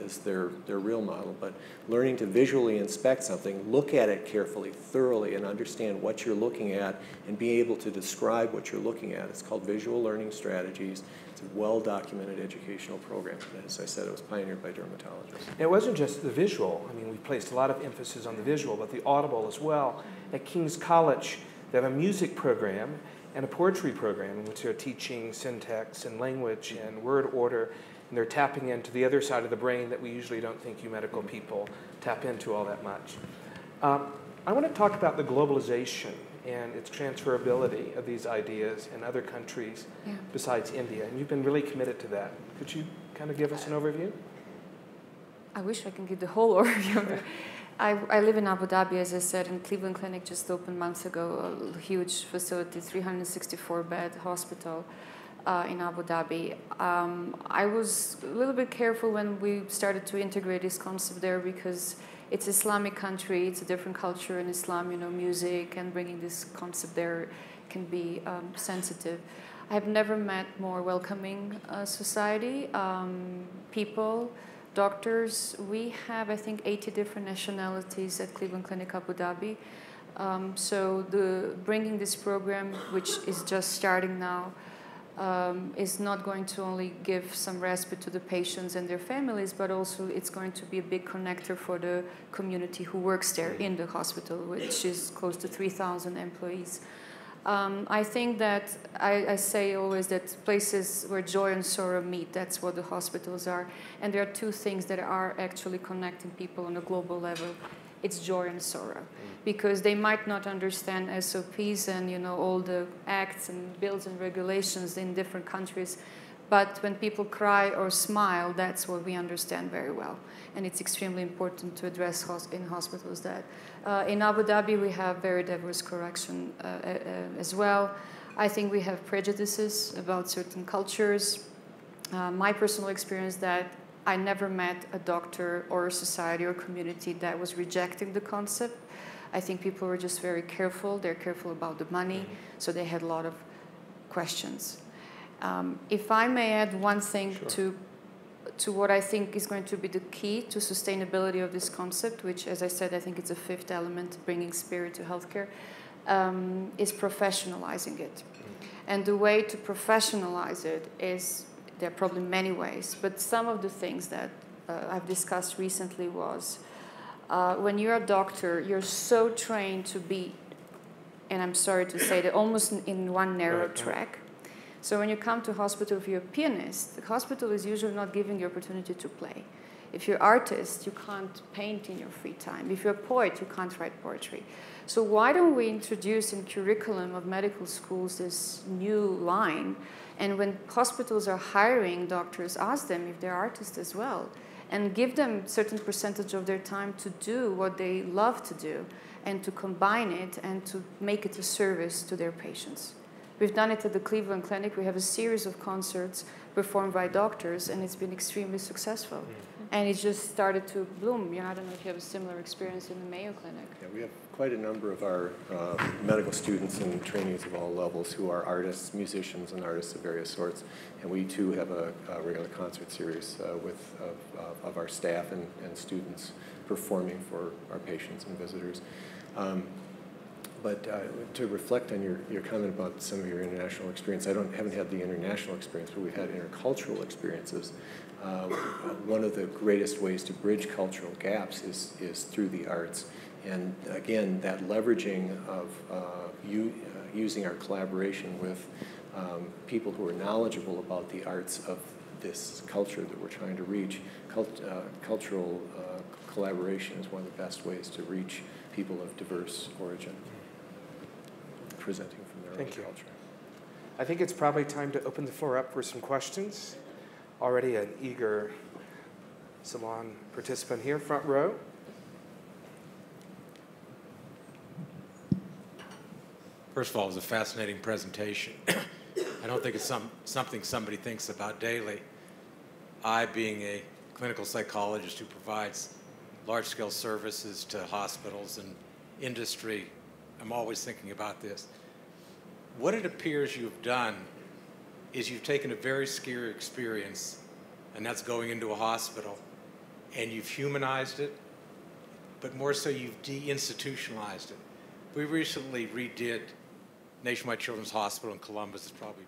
is their real model, but learning to visually inspect something, look at it carefully, thoroughly, and understand what you're looking at and be able to describe what you're looking at. It's called Visual Learning Strategies. It's a well-documented educational program. And as I said, it was pioneered by dermatologists. It wasn't just the visual. I mean, we placed a lot of emphasis on the visual, but the audible as well. At King's College, they have a music program and a poetry program in which they're teaching syntax and language and word order. And they're tapping into the other side of the brain that we usually don't think you medical people tap into all that much. I want to talk about the globalization and its transferability of these ideas in other countries besides India. And you've been really committed to that. Could you kind of give us an overview? I wish I could give the whole overview. I live in Abu Dhabi, as I said, and Cleveland Clinic just opened months ago, a huge facility, 364-bed hospital. In Abu Dhabi. I was a little bit careful when we started to integrate this concept there because it's an Islamic country, it's a different culture in Islam, music, and bringing this concept there can be sensitive. I have never met more welcoming society, people, doctors. We have, I think, 80 different nationalities at Cleveland Clinic Abu Dhabi. So bringing this program, which is just starting now, is not going to only give some respite to the patients and their families, but also it's going to be a big connector for the community who works there in the hospital, which is close to 3,000 employees. I think that I say always that places where joy and sorrow meet, that's what the hospitals are. And there are 2 things that are actually connecting people on a global level. It's joy and sorrow, because they might not understand SOPs and all the acts and bills and regulations in different countries, but when people cry or smile, that's what we understand very well, and it's extremely important to address in hospitals that. In Abu Dhabi, we have very diverse correction as well. I think we have prejudices about certain cultures. My personal experience that I never met a doctor or a society or community that was rejecting the concept. I think people were just very careful. They're careful about the money, so they had a lot of questions. If I may add one thing to what I think is going to be the key to sustainability of this concept, which, as I said, I think it's a fifth element, bringing spirit to healthcare, is professionalizing it. And the way to professionalize it is, there are probably many ways, but some of the things that I've discussed recently was, when you're a doctor, you're so trained to be, and I'm sorry to say that, almost in one narrow track. So when you come to hospital, if you're a pianist, the hospital is usually not giving you opportunity to play. If you're an artist, you can't paint in your free time. If you're a poet, you can't write poetry. So why don't we introduce in curriculum of medical schools this new line, and when hospitals are hiring doctors, ask them if they're artists as well, and give them a certain percentage of their time to do what they love to do, and to combine it and to make it a service to their patients. We've done it at the Cleveland Clinic. We have a series of concerts performed by doctors, and it's been extremely successful. And it just started to bloom. I don't know if you have a similar experience in the Mayo Clinic. Yeah, we have quite a number of our medical students and trainees of all levels who are artists, musicians, and artists of various sorts. And we, too, have a regular concert series of our staff and students performing for our patients and visitors. But to reflect on your comment about some of your international experience, I haven't had the international experience, but we've had intercultural experiences. One of the greatest ways to bridge cultural gaps is through the arts. And again, that leveraging of using our collaboration with people who are knowledgeable about the arts of this culture that we're trying to reach. Cultural collaboration is one of the best ways to reach people of diverse origin, presenting from their own culture. I think it's probably time to open the floor up for some questions. Already an eager salon participant here, front row. First of all, it was a fascinating presentation. I don't think it's something somebody thinks about daily. I, being a clinical psychologist who provides large-scale services to hospitals and industry, I'm always thinking about this. What it appears you've done is you've taken a very scary experience, and that's going into a hospital, and you've humanized it, but more so you've deinstitutionalized it. We recently redid Nationwide Children's Hospital in Columbus. It's probably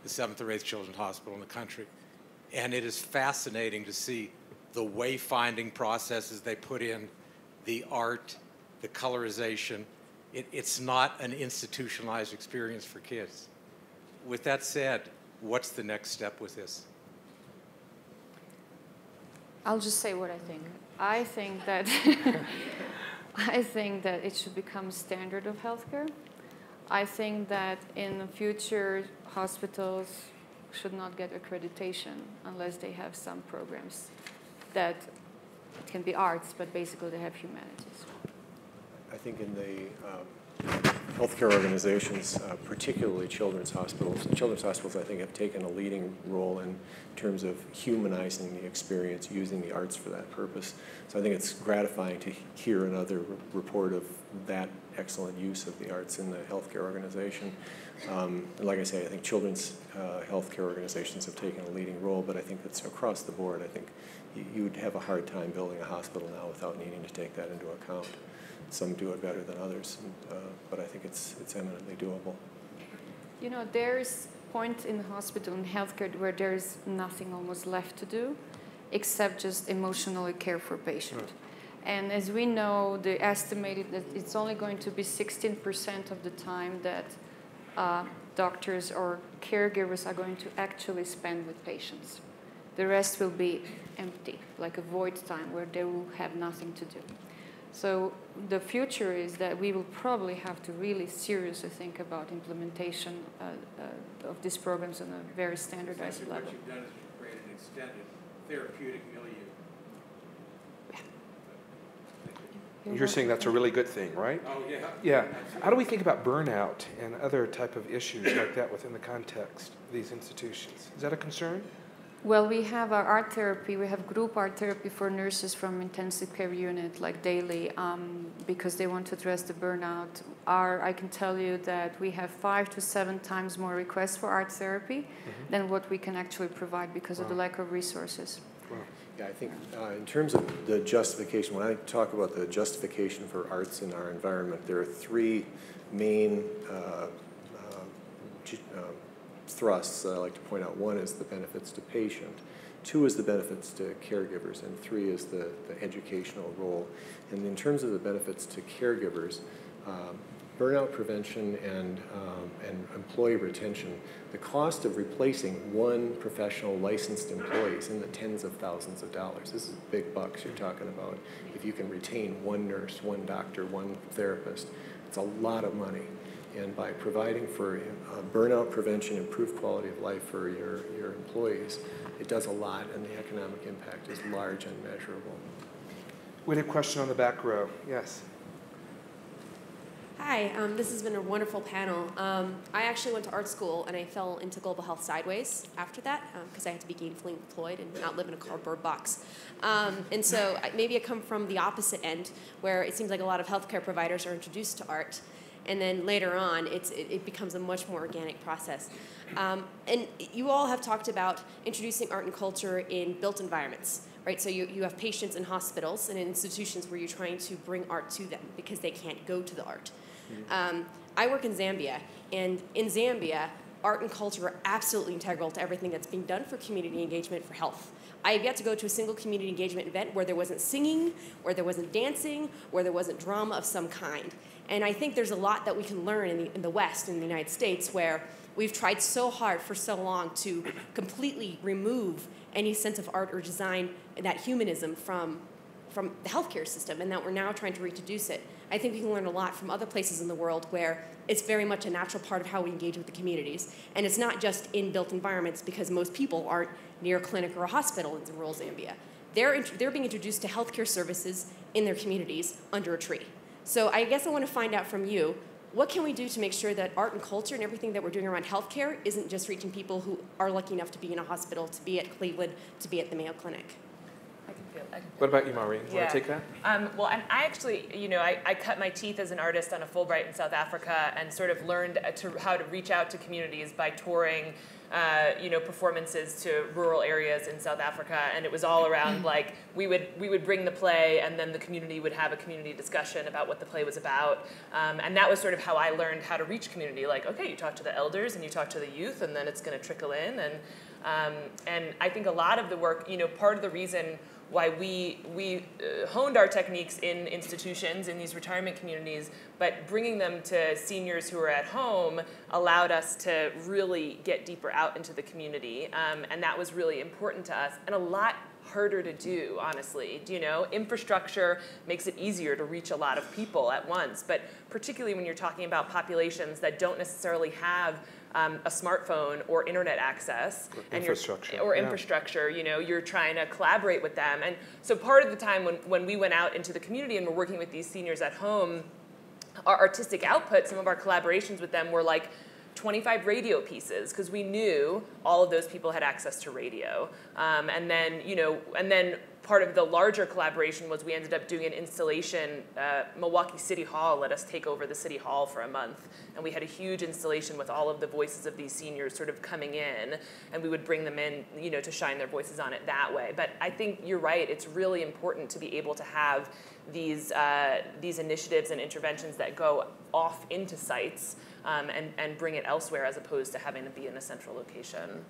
the 7th or 8th children's hospital in the country. And it is fascinating to see the wayfinding processes they put in, the art, the colorization. It's not an institutionalized experience for kids. With that said, what's the next step with this? I'll just say what I think. I think that I think that it should become standard of healthcare. I think that in the future, hospitals should not get accreditation unless they have some programs that it can be arts, but basically they have humanities. I think in the healthcare organizations, particularly children's hospitals, I think, have taken a leading role in terms of humanizing the experience, using the arts for that purpose. So I think it's gratifying to hear another report of that excellent use of the arts in the healthcare organization. And like I say, I think children's healthcare organizations have taken a leading role, but I think it's across the board. I think you would have a hard time building a hospital now without needing to take that into account. Some do it better than others, but I think it's eminently doable. You know, there's a point in the hospital and healthcare where there's nothing almost left to do except just emotionally care for patient. Right. And as we know, they estimated that it's only going to be 16% of the time that doctors or caregivers are going to actually spend with patients. The rest will be empty, like a void time where they will have nothing to do. So the future is that we will probably have to really seriously think about implementation of these programs on a very standardized level. What you've done is you've created an extended therapeutic milieu. You're saying that's a really good thing, right? Oh, yeah. Yeah. How do we think about burnout and other type of issues like that within the context of these institutions? Is that a concern? Well, we have our art therapy. We have group art therapy for nurses from intensive care unit, like daily, because they want to address the burnout. I can tell you that we have 5 to 7 times more requests for art therapy than what we can actually provide because of the lack of resources. Yeah, I think in terms of the justification, when I talk about the justification for arts in our environment, there are 3 main thrusts that I like to point out. 1 is the benefits to patient, 2 is the benefits to caregivers, and 3 is the educational role. And in terms of the benefits to caregivers, burnout prevention and employee retention, the cost of replacing 1 professional licensed employee is in the tens of thousands of dollars. This is big bucks you're talking about. If you can retain 1 nurse, 1 doctor, 1 therapist, it's a lot of money. And by providing for burnout prevention, improved quality of life for your employees, it does a lot, and the economic impact is large and measurable. We had a question on the back row. Yes. Hi, this has been a wonderful panel. I actually went to art school and I fell into global health sideways after that because I had to be gainfully employed and not live in a cardboard box. And so maybe I come from the opposite end where it seems like a lot of healthcare providers are introduced to art. And then later on, it becomes a much more organic process. And you all have talked about introducing art and culture in built environments, right? So you have patients in hospitals and in institutions where you're trying to bring art to them because they can't go to the art. I work in Zambia, and in Zambia, art and culture are absolutely integral to everything that's being done for community engagement for health. I have yet to go to a single community engagement event where there wasn't singing, where there wasn't dancing, where there wasn't drama of some kind. And I think there's a lot that we can learn in the West, in the United States, where we've tried so hard for so long to completely remove any sense of art or design and that humanism from the healthcare system, and that we're now trying to reintroduce it. I think we can learn a lot from other places in the world where it's very much a natural part of how we engage with the communities. And it's not just in built environments, because most people aren't near a clinic or a hospital in rural Zambia. They're being introduced to healthcare services in their communities under a tree. So I guess I want to find out from you, what can we do to make sure that art and culture and everything that we're doing around healthcare isn't just reaching people who are lucky enough to be in a hospital, to be at Cleveland, to be at the Mayo Clinic? What about you, Maureen? Do you want to take that? Well, I actually, I cut my teeth as an artist on a Fulbright in South Africa and sort of learned how to reach out to communities by touring, performances to rural areas in South Africa. And it was all around, like, we would bring the play, and then the community would have a community discussion about what the play was about. And that was sort of how I learned how to reach community. Like, okay, you talk to the elders and you talk to the youth, and then it's going to trickle in. And I think a lot of the work, part of the reason why we honed our techniques in institutions, in these retirement communities, but bringing them to seniors who are at home allowed us to really get deeper out into the community. And that was really important to us, and a lot harder to do, honestly. Infrastructure makes it easier to reach a lot of people at once, but particularly when you're talking about populations that don't necessarily have a smartphone or internet access, infrastructure, you're trying to collaborate with them. And so part of the time when we went out into the community and we're working with these seniors at home, our artistic output, some of our collaborations with them were like 25 radio pieces, because we knew all of those people had access to radio. And then part of the larger collaboration was we ended up doing an installation. Milwaukee City Hall let us take over the City Hall for a month, and we had a huge installation with all of the voices of these seniors sort of coming in, and we would bring them in, to shine their voices on it that way. But I think you're right. It's really important to be able to have these initiatives and interventions that go off into sites and bring it elsewhere, as opposed to having to be in a central location.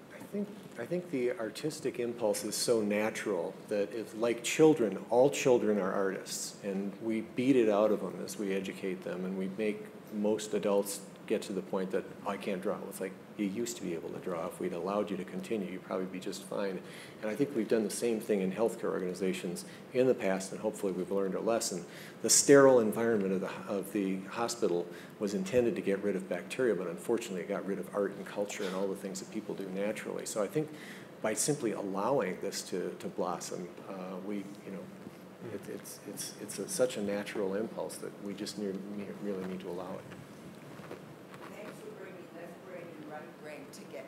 I think the artistic impulse is so natural that it's like children. All children are artists, and we beat it out of them as we educate them, and we make most adults get to the point that, I can't draw. It's like, you used to be able to draw. If we'd allowed you to continue, you'd probably be just fine. And I think we've done the same thing in healthcare organizations in the past, and hopefully we've learned a lesson. The sterile environment of the hospital was intended to get rid of bacteria, but unfortunately it got rid of art and culture and all the things that people do naturally. So I think by simply allowing this to blossom, it's such a natural impulse that we just really need to allow it. Thanks for bringing left brain and right brain together.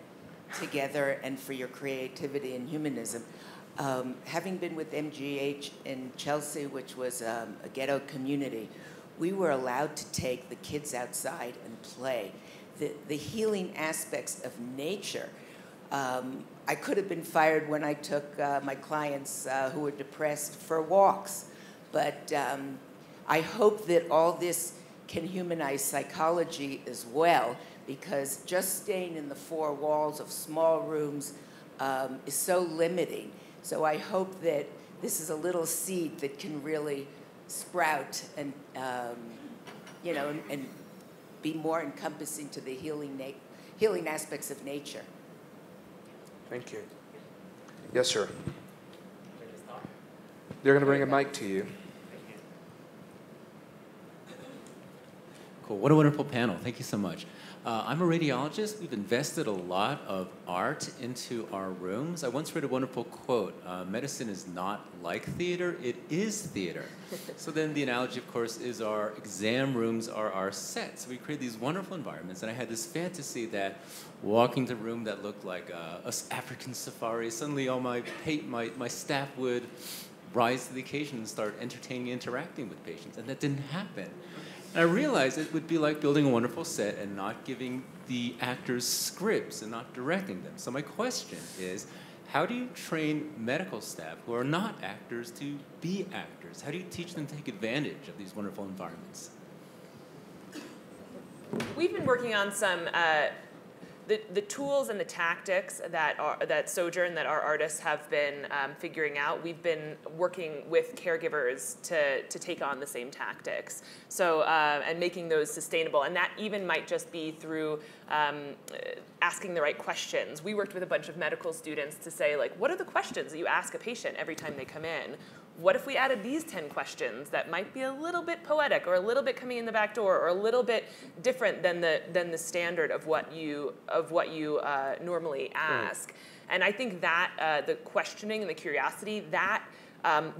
together and for your creativity and humanism. Having been with MGH in Chelsea, which was a ghetto community, we were allowed to take the kids outside and play. The healing aspects of nature. I could have been fired when I took my clients who were depressed for walks, but I hope that all this can humanize psychology as well, because just staying in the four walls of small rooms is so limiting. So I hope that this is a little seed that can really sprout and, you know, and be more encompassing to the healing aspects of nature. Thank you. Yes, sir. They're going to bring a mic to you. Cool. What a wonderful panel. Thank you so much. I'm a radiologist. We've invested a lot of art into our rooms. I once read a wonderful quote, medicine is not like theater, it is theater. So then the analogy, of course, is our exam rooms are our sets. We create these wonderful environments, and I had this fantasy that walking to a room that looked like an African safari, suddenly all my staff would rise to the occasion and start entertaining and interacting with patients, and that didn't happen. And I realized it would be like building a wonderful set and not giving the actors scripts and not directing them. So my question is, how do you train medical staff who are not actors to be actors? How do you teach them to take advantage of these wonderful environments? We've been working on some the tools and the tactics that Sojourn, that our artists have been figuring out. We've been working with caregivers to take on the same tactics. So and making those sustainable, and that even might just be through asking the right questions. We worked with a bunch of medical students to say, like, what are the questions that you ask a patient every time they come in? What if we added these 10 questions that might be a little bit poetic, or a little bit coming in the back door, or a little bit different than the standard of what you normally ask? And I think that the questioning and the curiosity, that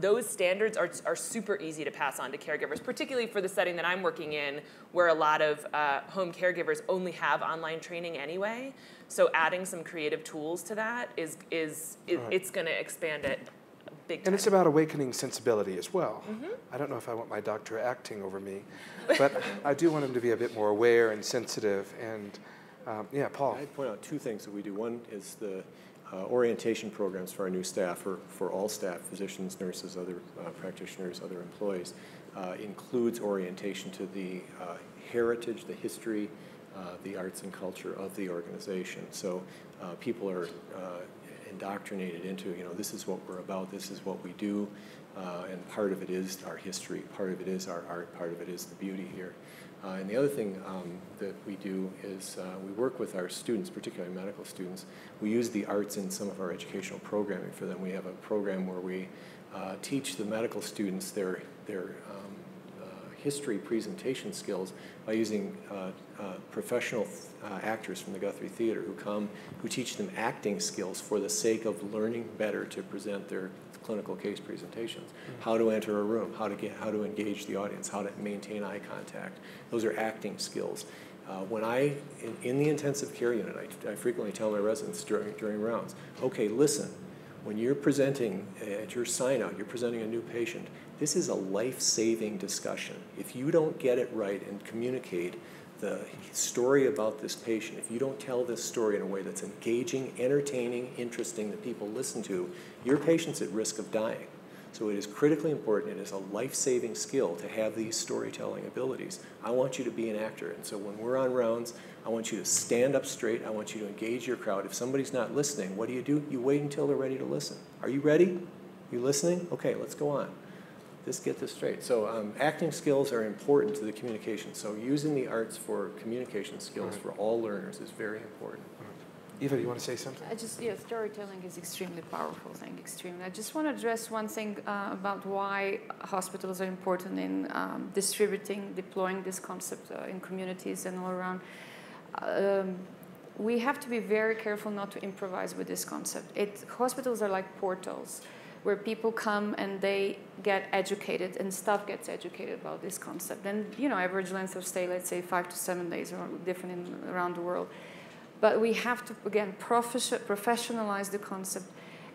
those standards are super easy to pass on to caregivers, particularly for the setting that I'm working in, where a lot of home caregivers only have online training anyway. So adding some creative tools to that is it's going to expand it. And it's about awakening sensibility as well. Mm-hmm. I don't know if I want my doctor acting over me, but I do want him to be a bit more aware and sensitive. And yeah, Paul. I'd point out two things that we do. One is the orientation programs for our new staff, or for all staff, physicians, nurses, other practitioners, other employees, includes orientation to the heritage, the history, the arts and culture of the organization. So people are indoctrinated into, this is what we're about, this is what we do, and part of it is our history, part of it is our art, part of it is the beauty here. And the other thing that we do is we work with our students, particularly medical students. We use the arts in some of our educational programming for them. We have a program where we teach the medical students their history presentation skills by using professional actors from the Guthrie Theater who teach them acting skills for the sake of learning better to present their clinical case presentations. Mm-hmm. How to enter a room, how to engage the audience, how to maintain eye contact. Those are acting skills. When in the intensive care unit, I frequently tell my residents during rounds, okay, listen, when you're presenting at your sign out, you're presenting a new patient, this is a life-saving discussion. If you don't get it right and communicate the story about this patient, if you don't tell this story in a way that's engaging, entertaining, interesting, that people listen to, your patient's at risk of dying. So it is critically important, it is a life-saving skill to have these storytelling abilities. I want you to be an actor, and so when we're on rounds, I want you to stand up straight, I want you to engage your crowd. If somebody's not listening, what do? You wait until they're ready to listen. Are you ready? You listening? Okay, let's go on. Let's get this straight. So acting skills are important to the communication. So using the arts for communication skills for all learners is very important. Eva, you want to say something? Storytelling is extremely powerful thing, extremely. I just want to address one thing about why hospitals are important in deploying this concept in communities and all around. We have to be very careful not to improvise with this concept. Hospitals are like portals where people come and they get educated and staff gets educated about this concept. And, average length of stay, let's say 5 to 7 days, or different around the world. But we have to, again, professionalize the concept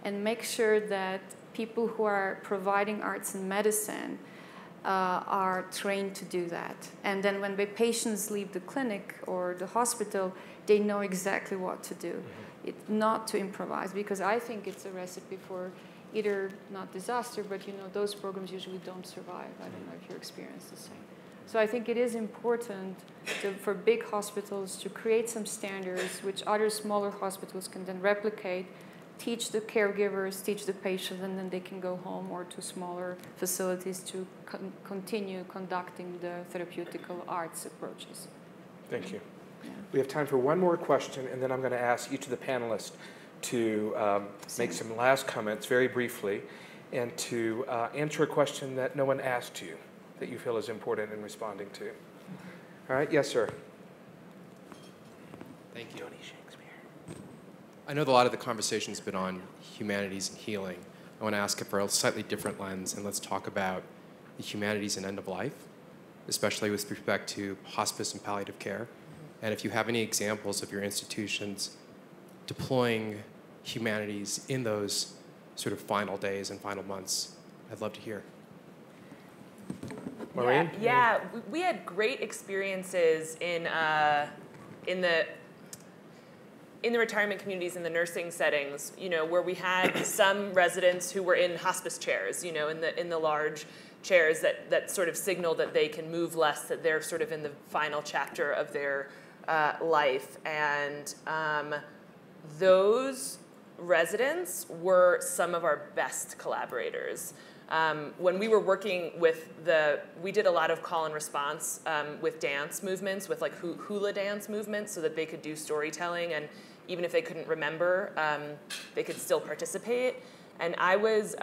and make sure that people who are providing arts and medicine are trained to do that. And then when the patients leave the clinic or the hospital, they know exactly what to do. It's not to improvise, because I think it's a recipe for either not disaster, but those programs usually don't survive. I don't know if your experience is the same. So I think it is important for big hospitals to create some standards which other smaller hospitals can then replicate, teach the caregivers, teach the patients, and then they can go home or to smaller facilities to continue conducting the therapeutical arts approaches. Thank you. Yeah. We have time for one more question, and then I'm going to ask each of the panelists to make some last comments very briefly and to answer a question that no one asked you that you feel is important in responding to. All right, yes, sir. Thank you. I know that a lot of the conversation has been on humanities and healing. I want to ask it for a slightly different lens, and let's talk about the humanities and end of life, especially with respect to hospice and palliative care. And if you have any examples of your institutions deploying humanities in those sort of final days and final months, I'd love to hear. Maureen? Yeah, we had great experiences in the retirement communities, in the nursing settings, where we had some residents who were in hospice chairs, in the large chairs that sort of signal that they can move less, that they're sort of in the final chapter of their life. And those residents were some of our best collaborators. When we were working with we did a lot of call and response with dance movements, with like hula dance movements, so that they could do storytelling, and even if they couldn't remember, they could still participate. And I was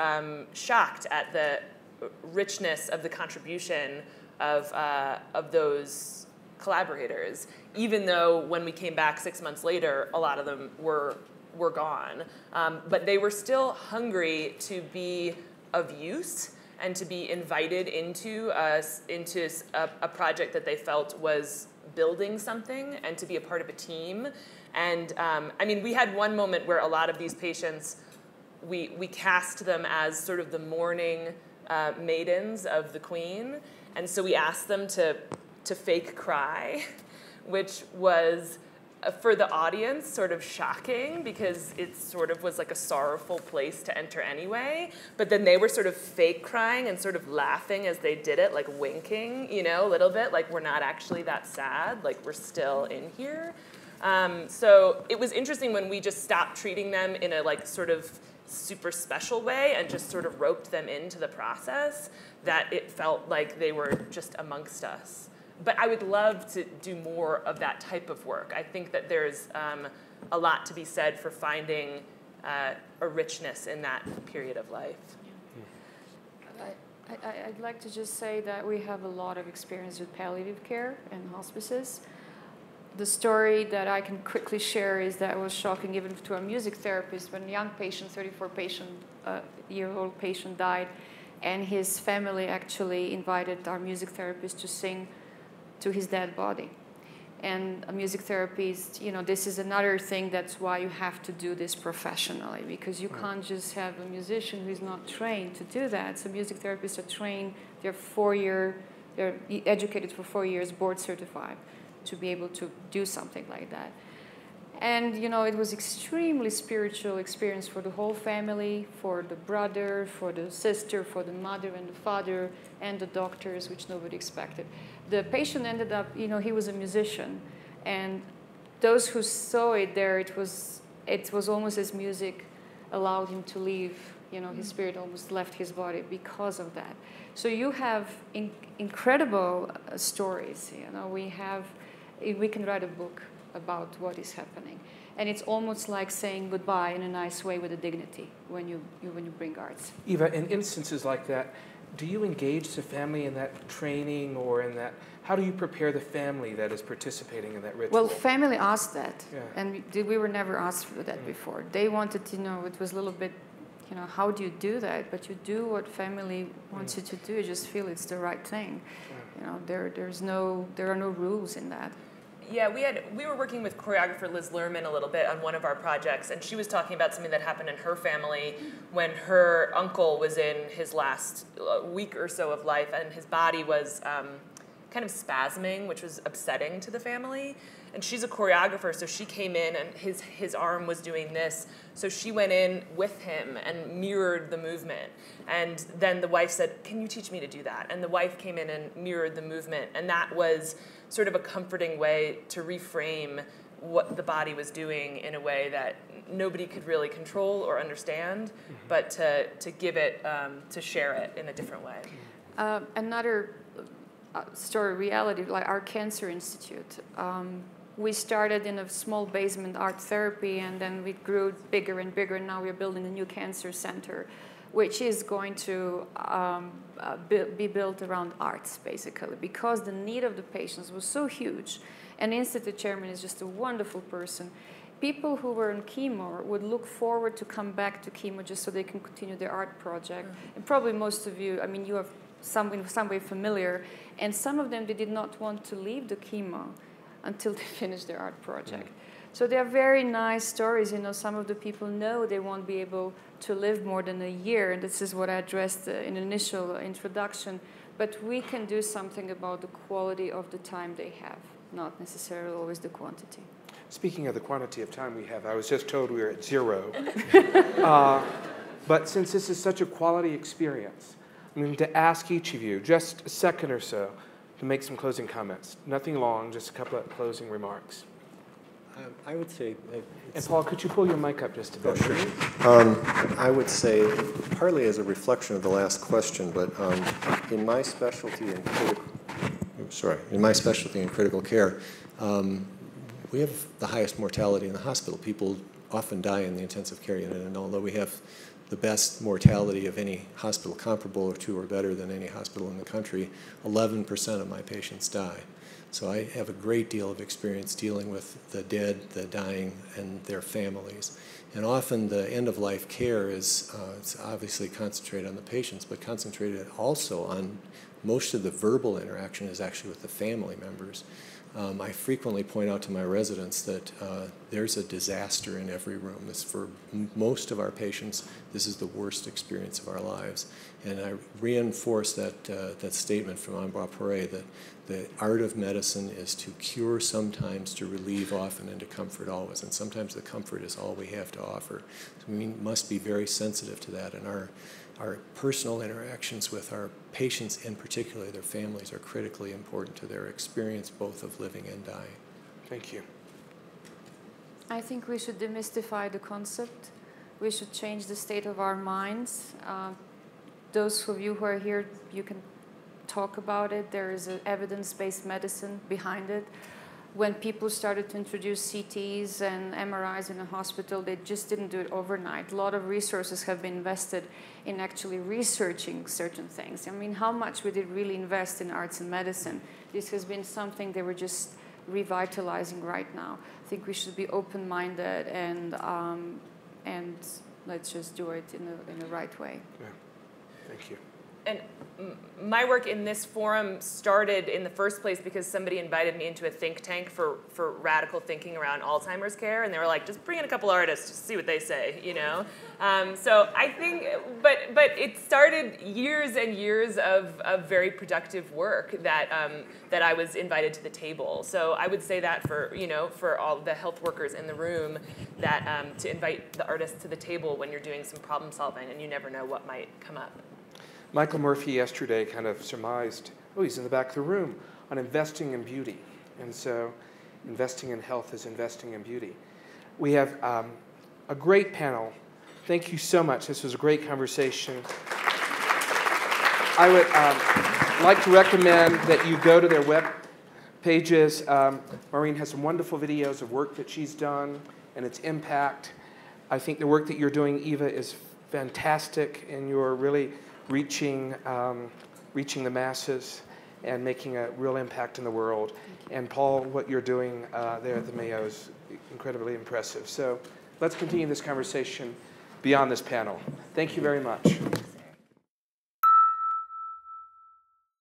shocked at the richness of the contribution of those collaborators, even though when we came back 6 months later, a lot of them were gone. But they were still hungry to be of use and to be invited into a project that they felt was building something and to be a part of a team. And I mean, we had one moment where a lot of these patients, we cast them as sort of the mourning maidens of the Queen. And so we asked them to fake cry, which was, for the audience, sort of shocking, because it sort of was like a sorrowful place to enter anyway. But then they were sort of fake crying and sort of laughing as they did it, like winking, a little bit, like we're not actually that sad, like we're still in here. So it was interesting when we just stopped treating them in a like sort of super special way and just sort of roped them into the process, that it felt like they were just amongst us. But I would love to do more of that type of work. I think that there's a lot to be said for finding a richness in that period of life. I'd like to just say that we have a lot of experience with palliative care and hospices. The story that I can quickly share is that it was shocking even to a music therapist when a young patient, 34-year-old patient died, and his family actually invited our music therapist to sing to his dead body. And a music therapist, this is another thing, that's why you have to do this professionally, because you can't just have a musician who's not trained to do that. So music therapists are trained, they're educated for 4 years, board certified, to be able to do something like that. And it was extremely spiritual experience for the whole family, for the brother, for the sister, for the mother and the father, and the doctors, which nobody expected. The patient ended up, he was a musician, and those who saw it there, it was almost as music allowed him to leave. His spirit almost left his body because of that. So you have incredible stories. We can write a book about what is happening, and it's almost like saying goodbye in a nice way with a dignity when you bring arts. Eva, in instances like that, do you engage the family in that training, or in that? How do you prepare the family that is participating in that ritual? Well, family asked that, and we were never asked for that before. They wanted to know. It was a little bit, how do you do that? But you do what family wants you to do. You just feel it's the right thing. There are no rules in that. Yeah, we were working with choreographer Liz Lerman a little bit on one of our projects, and she was talking about something that happened in her family when her uncle was in his last week or so of life, and his body was kind of spasming, which was upsetting to the family. And she's a choreographer, so she came in, and his arm was doing this. So she went in with him and mirrored the movement. And then the wife said, "Can you teach me to do that?" And the wife came in and mirrored the movement. And that was sort of a comforting way to reframe what the body was doing in a way that nobody could really control or understand, but to give it, to share it in a different way. Another story, reality, like our Cancer Institute. We started in a small basement art therapy, and then we grew bigger and bigger, and now we're building a new cancer center, which is going to be built around arts, basically, because the need of the patients was so huge. And Institute chairman is just a wonderful person. People who were on chemo would look forward to come back to chemo just so they can continue their art project. And probably most of you, I mean, you are in some way familiar, and some of them, they did not want to leave the chemo until they finished their art project. So they are very nice stories. You know, some of the people know they won't be able to live more than a year, and this is what I addressed in initial introduction. But we can do something about the quality of the time they have, not necessarily always the quantity. Speaking of the quantity of time we have, I was just told we were at 0. But since this is such a quality experience, I'm going to ask each of you just a second or so to make some closing comments. Nothing long, just a couple of closing remarks. I would say... And Paul, could you pull your mic up just a bit? I would say, partly as a reflection of the last question, but in my specialty in critical care, we have the highest mortality in the hospital. People often die in the intensive care unit, and although we have the best mortality of any hospital, comparable to or better than any hospital in the country, 11% of my patients die. So I have a great deal of experience dealing with the dead, the dying, and their families. And often the end-of-life care is it's obviously concentrated on the patients, but concentrated also on most of the verbal interaction is actually with the family members. I frequently point out to my residents that there's a disaster in every room. This, for most of our patients, this is the worst experience of our lives. And I reinforce that statement from Ambroise Paré that the art of medicine is to cure sometimes, to relieve often, and to comfort always. And sometimes the comfort is all we have to offer. So we must be very sensitive to that. And our personal interactions with our patients, in particular their families, are critically important to their experience both of living and dying. Thank you. I think we should demystify the concept. We should change the state of our minds. Those of you who are here, you can talk about it. There is an evidence-based medicine behind it. When people started to introduce CTs and MRIs in a hospital, they just didn't do it overnight. A lot of resources have been invested in actually researching certain things. I mean, how much we did really invest in arts and medicine? This has been something they were just revitalizing right now. I think we should be open-minded and let's just do it in the right way. Yeah. Thank you. And my work in this forum started in the first place because somebody invited me into a think tank for radical thinking around Alzheimer's care, and they were like, just bring in a couple artists, just see what they say, you know? So I think, but it started years and years of very productive work that I was invited to the table. So I would say that for all the health workers in the room, that to invite the artists to the table when you're doing some problem solving, and you never know what might come up. Michael Murphy yesterday kind of surmised, oh, he's in the back of the room, on investing in beauty. And so investing in health is investing in beauty. We have a great panel. Thank you so much. This was a great conversation. I would like to recommend that you go to their web pages. Maureen has some wonderful videos of work that she's done and its impact. I think the work that you're doing, Eva, is fantastic, and you're really reaching the masses and making a real impact in the world. And Paul, what you're doing there at the Mayo is incredibly impressive. So let's continue this conversation beyond this panel. Thank you very much.